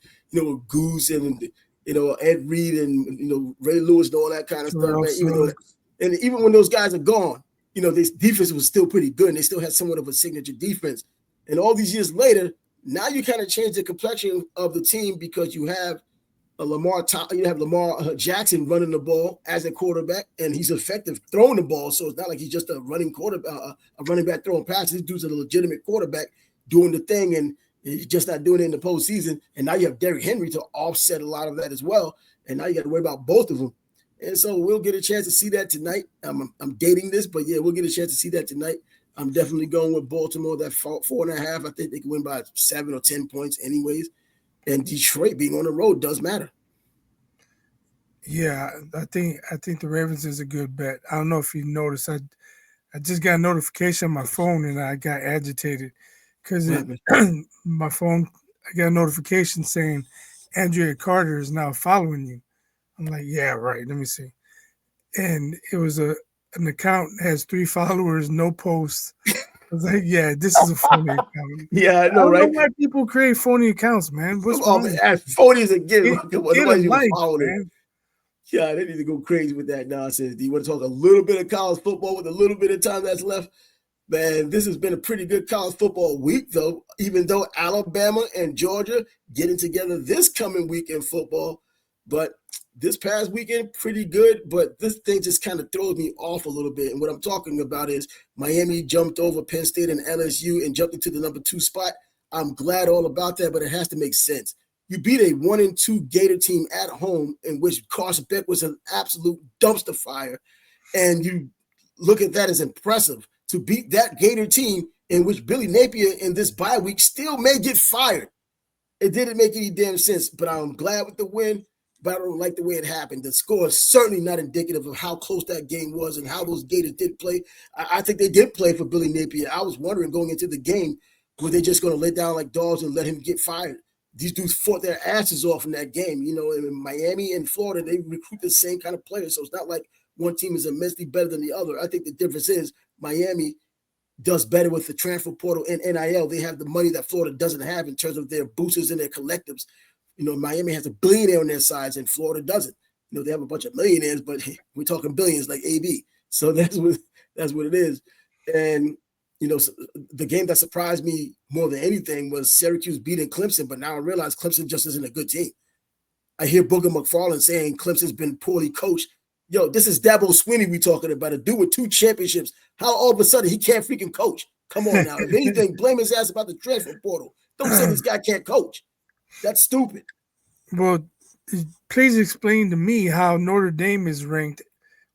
Speaker 1: Goose and Ed Reed and Ray Lewis and all that kind of stuff,
Speaker 2: Terrell
Speaker 1: man.
Speaker 2: Suggs.
Speaker 1: Even when those guys are gone, this defense was still pretty good, and they still had somewhat of a signature defense. And all these years later, now you kind of change the complexion of the team because you have Lamar Jackson running the ball as a quarterback, and he's effective throwing the ball. So it's not like he's just a running quarterback, a running back throwing passes. This dude's a legitimate quarterback doing the thing, and he's just not doing it in the postseason. And now you have Derrick Henry to offset a lot of that as well. And now you got to worry about both of them. And so we'll get a chance to see that tonight. I'm dating this, but yeah, we'll get a chance to see that tonight. I'm definitely going with Baltimore. That 4.5. I think they can win by 7 or 10 points anyways. And Detroit being on the road does matter.
Speaker 2: Yeah, I think the Ravens is a good bet. I don't know if you noticed. I just got a notification on my phone and I got agitated because my phone. I got a notification saying Andrea Carter is now following you. I'm like, yeah, right. Let me see. And it was an account that has 3 followers, no posts. I was like, yeah, this is a phony account.
Speaker 1: Yeah, I
Speaker 2: I
Speaker 1: know,
Speaker 2: don't know
Speaker 1: right?
Speaker 2: why people create phony accounts, man. What's
Speaker 1: Oh,
Speaker 2: wrong?
Speaker 1: man, 40 is a given.
Speaker 2: Get a
Speaker 1: Nobody's even
Speaker 2: life,
Speaker 1: following it.
Speaker 2: man.
Speaker 1: Yeah, they need to go crazy with that nonsense. Do you want to talk a little bit of college football with a little bit of time that's left? Man, this has been a pretty good college football week, though, even though Alabama and Georgia getting together this coming week in football. But this past weekend, pretty good, but this thing just kind of throws me off a little bit. And what I'm talking about is Miami jumped over Penn State and LSU and jumped into the number 2 spot. I'm glad all about that, but it has to make sense. You beat a 1-2 Gator team at home in which Carson Beck was an absolute dumpster fire, and you look at that as impressive. To beat that Gator team in which Billy Napier in this bye week still may get fired. It didn't make any damn sense, but I'm glad with the win, but I don't like the way it happened. The score is certainly not indicative of how close that game was and how those Gators did play. I think they did play for Billy Napier. I was wondering going into the game, were they just going to lay down like dogs and let him get fired? These dudes fought their asses off in that game. In Miami and Florida, they recruit the same kind of players, so it's not like one team is immensely better than the other. I think the difference is Miami does better with the transfer portal and NIL. They have the money that Florida doesn't have in terms of their boosters and their collectives. Miami has a billionaire on their sides and Florida doesn't. They have a bunch of millionaires, but we're talking billions like AB. So that's what it is. And, the game that surprised me more than anything was Syracuse beating Clemson, but now I realize Clemson just isn't a good team. I hear Booger McFarland saying Clemson's been poorly coached. Yo, this is Dabo Swinney we talking about, a dude with 2 championships. How all of a sudden he can't freaking coach? Come on now. If anything, blame his ass about the transfer portal. Don't say this guy can't coach. That's stupid.
Speaker 2: Well, please explain to me how Notre Dame is ranked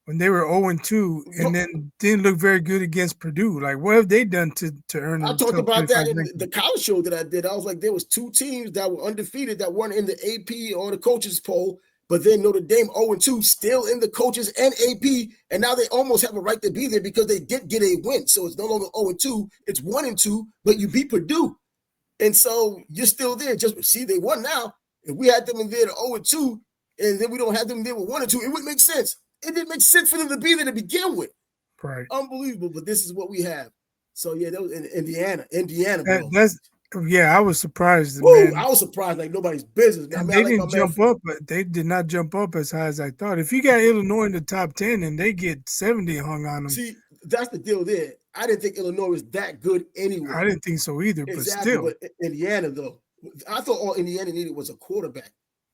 Speaker 2: when they were 0-2 and then didn't look very good against Purdue. Like, what have they done to earn
Speaker 1: I
Speaker 2: the
Speaker 1: talked
Speaker 2: top
Speaker 1: about
Speaker 2: 25
Speaker 1: that in
Speaker 2: ranking?
Speaker 1: the college show that I did. I was like, there was 2 teams that were undefeated that weren't in the AP or the coaches poll, but then Notre Dame 0-2 still in the coaches and AP, and now they almost have a right to be there because they did get a win. So it's no longer 0-2, it's 1-2, but you beat Purdue. And so you're still there. Just see, they won now. If we had them in there to 0-2, and then we don't have them there with 1-2, it would make sense. It didn't make sense for them to be there to begin with.
Speaker 2: Right.
Speaker 1: Unbelievable, but this is what we have. So yeah, that was in Indiana, bro.
Speaker 2: I was surprised,
Speaker 1: Woo,
Speaker 2: man.
Speaker 1: I was surprised like nobody's business, man.
Speaker 2: And
Speaker 1: I
Speaker 2: they
Speaker 1: like my
Speaker 2: didn't
Speaker 1: man.
Speaker 2: jump up, but they did not jump up as high as I thought. If you got Illinois in the top 10 and they get 70 hung on them.
Speaker 1: See, that's the deal there. I didn't think Illinois was that good anyway.
Speaker 2: I didn't think so either,
Speaker 1: Exactly,
Speaker 2: but still.
Speaker 1: But Indiana, though, I thought all Indiana needed was a quarterback.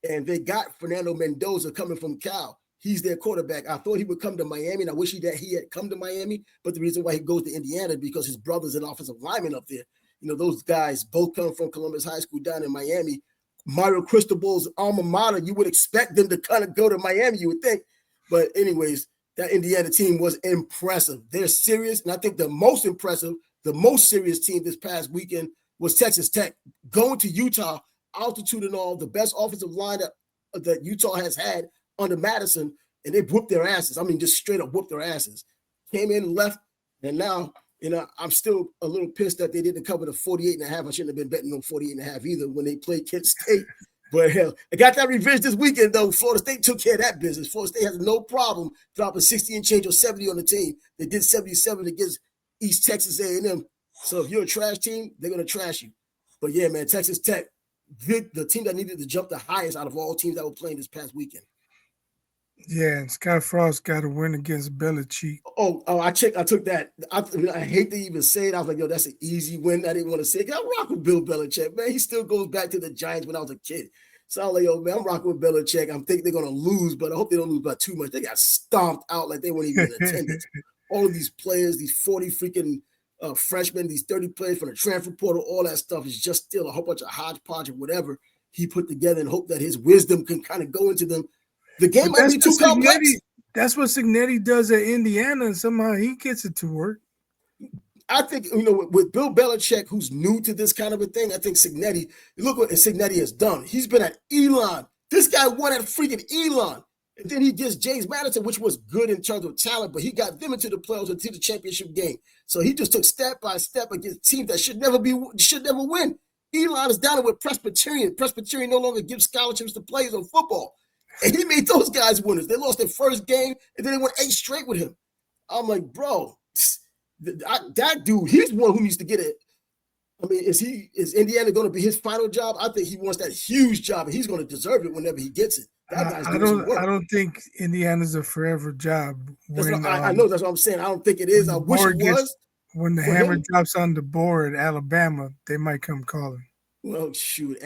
Speaker 1: And they got Fernando Mendoza coming from Cal. He's their quarterback. I thought he would come to Miami, and I wish he had come to Miami. But the reason why he goes to Indiana is because his brother's an offensive lineman up there. You know, those guys both come from Columbus High School down in Miami. Mario Cristobal's alma mater, you would expect them to kind of go to Miami, you would think. But anyways, that Indiana team was impressive. They're serious, and I think the most impressive, the most serious team this past weekend was Texas Tech. Going to Utah, altitude and all, the best offensive line that Utah has had under Madison, and they whooped their asses. I mean, just straight up whooped their asses. Came in, left, and now, you know, I'm still a little pissed that they didn't cover the 48.5. I shouldn't have been betting on 48.5 either when they played Kent State. But hell, I got that revenge this weekend, though. Florida State took care of that business. Florida State has no problem dropping 60 and change or 70 on the team. They did 77 against East Texas A&M. So if you're a trash team, they're going to trash you. But yeah, man, Texas Tech, the team that needed to jump the highest out of all teams that were playing this past weekend.
Speaker 2: Yeah, and Scott Frost got a win against Belichick.
Speaker 1: Oh, I took that. I hate to even say it. I was like, yo, that's an easy win. I didn't want to say it. I'm rocking with Bill Belichick, man. He still goes back to the Giants when I was a kid. So I was like, yo, man, I'm rocking with Belichick. I'm thinking they're going to lose, but I hope they don't lose by too much. They got stomped out like they weren't even in attendance. All of these players, these 40 freaking freshmen, these 30 players from the transfer portal, all that stuff is just still a whole bunch of hodgepodge or whatever he put together and hope that his wisdom can kind of go into them. The game might be too complex.
Speaker 2: That's what Signetti does at Indiana, and somehow he gets it to work.
Speaker 1: I think, you know, with Bill Belichick, who's new to this kind of a thing, I think Signetti, look what Signetti has done. He's been at Elon. This guy won at freaking Elon. And then he gets James Madison, which was good in terms of talent, but he got them into the playoffs, into the championship game. So he just took step by step against teams that should never win. Elon is down with Presbyterian. Presbyterian no longer gives scholarships to players on football. And he made those guys winners. They lost their first game, and then they won 8 straight with him. I'm like, bro, that dude, he's one who needs to get it. I mean, is Indiana going to be his final job? I think he wants that huge job, and he's going to deserve it whenever he gets it. That guy's doing some work.
Speaker 2: I don't think Indiana's a forever job.
Speaker 1: I know that's what I'm saying. I don't think it is. I wish it was.
Speaker 2: When the hammer drops on the board, Alabama, they might come calling.
Speaker 1: Well, shoot,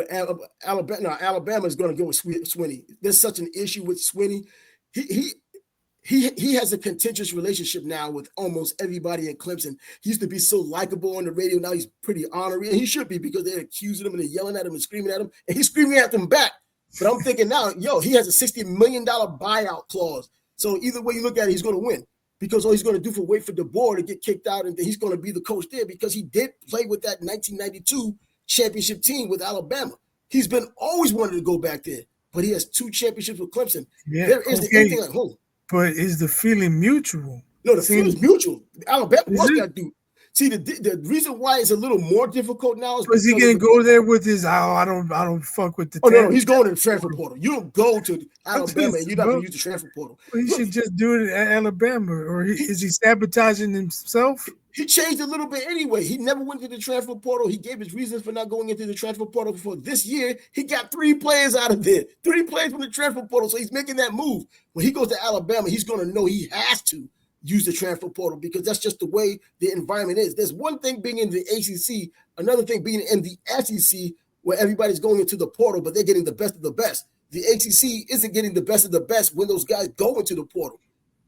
Speaker 1: Alabama is going to go with Swinney. There's such an issue with Swinney. He has a contentious relationship now with almost everybody in Clemson. He used to be so likable on the radio. Now he's pretty honorary, and he should be because they're accusing him and they're yelling at him and screaming at him, and he's screaming at them back. But I'm thinking now, he has a $60 million buyout clause. So either way you look at it, he's going to win because all he's going to do wait for DeBoer to get kicked out, and then he's going to be the coach there because he did play with that 1992 championship team with Alabama. He's been always wanted to go back there, but he has 2 championships with Clemson.
Speaker 2: Yeah,
Speaker 1: there isn't anything like home.
Speaker 2: But is the feeling mutual?
Speaker 1: No, the feeling is mutual. Alabama wants that dude. See, the reason why it's a little more difficult now is
Speaker 2: because he can go there with his I don't fuck with the.
Speaker 1: Oh no, he's going to the transfer portal. You don't go to Alabama and you're not going to use the transfer portal.
Speaker 2: Well, he should just do it at Alabama, or is he sabotaging himself?
Speaker 1: He changed a little bit anyway. He never went to the transfer portal. He gave his reasons for not going into the transfer portal for this year. He got 3 players out of there, 3 players from the transfer portal. So he's making that move. When he goes to Alabama, he's going to know he has to use the transfer portal because that's just the way the environment is. There's one thing being in the ACC, another thing being in the SEC where everybody's going into the portal, but they're getting the best of the best. The ACC isn't getting the best of the best when those guys go into the portal.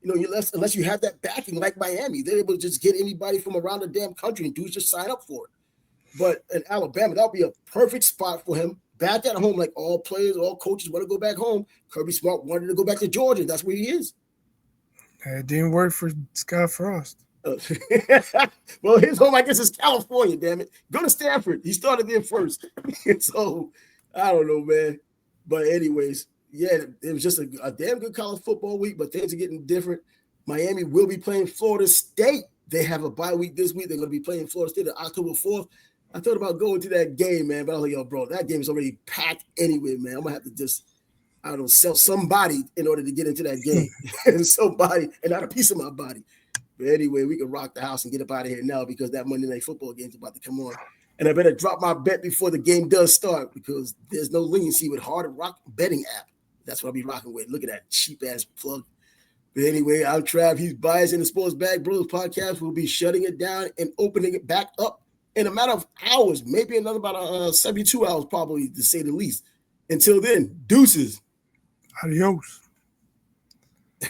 Speaker 1: You know, unless you have that backing like Miami, they're able to just get anybody from around the damn country and dudes just sign up for it. But in Alabama, that'll be a perfect spot for him. Back at home, like all players, all coaches want to go back home. Kirby Smart wanted to go back to Georgia. That's where he is.
Speaker 2: It didn't work for Scott Frost.
Speaker 1: Well, his home, I guess, is California, damn it. Go to Stanford. He started there first. So, I don't know, man. But anyways, yeah, it was just a damn good college football week, but things are getting different. Miami will be playing Florida State. They have a bye week this week. They're going to be playing Florida State on October 4th. I thought about going to that game, man, but I was like, yo, bro, that game is already packed anyway, man. I'm going to have to just I don't know, sell somebody in order to get into that game. Somebody, and not a piece of my body. But anyway, we can rock the house and get up out of here now because that Monday Night Football game is about to come on. And I better drop my bet before the game does start because there's no leniency with Hard Rock betting app. That's what I'll be rocking with. Look at that cheap-ass plug. But anyway, I'm Trav. He's Biased, in the Sports Bag Bros podcast. We'll be shutting it down and opening it back up in a matter of hours, maybe another about 72 hours probably, to say the least. Until then, deuces.
Speaker 2: Adios.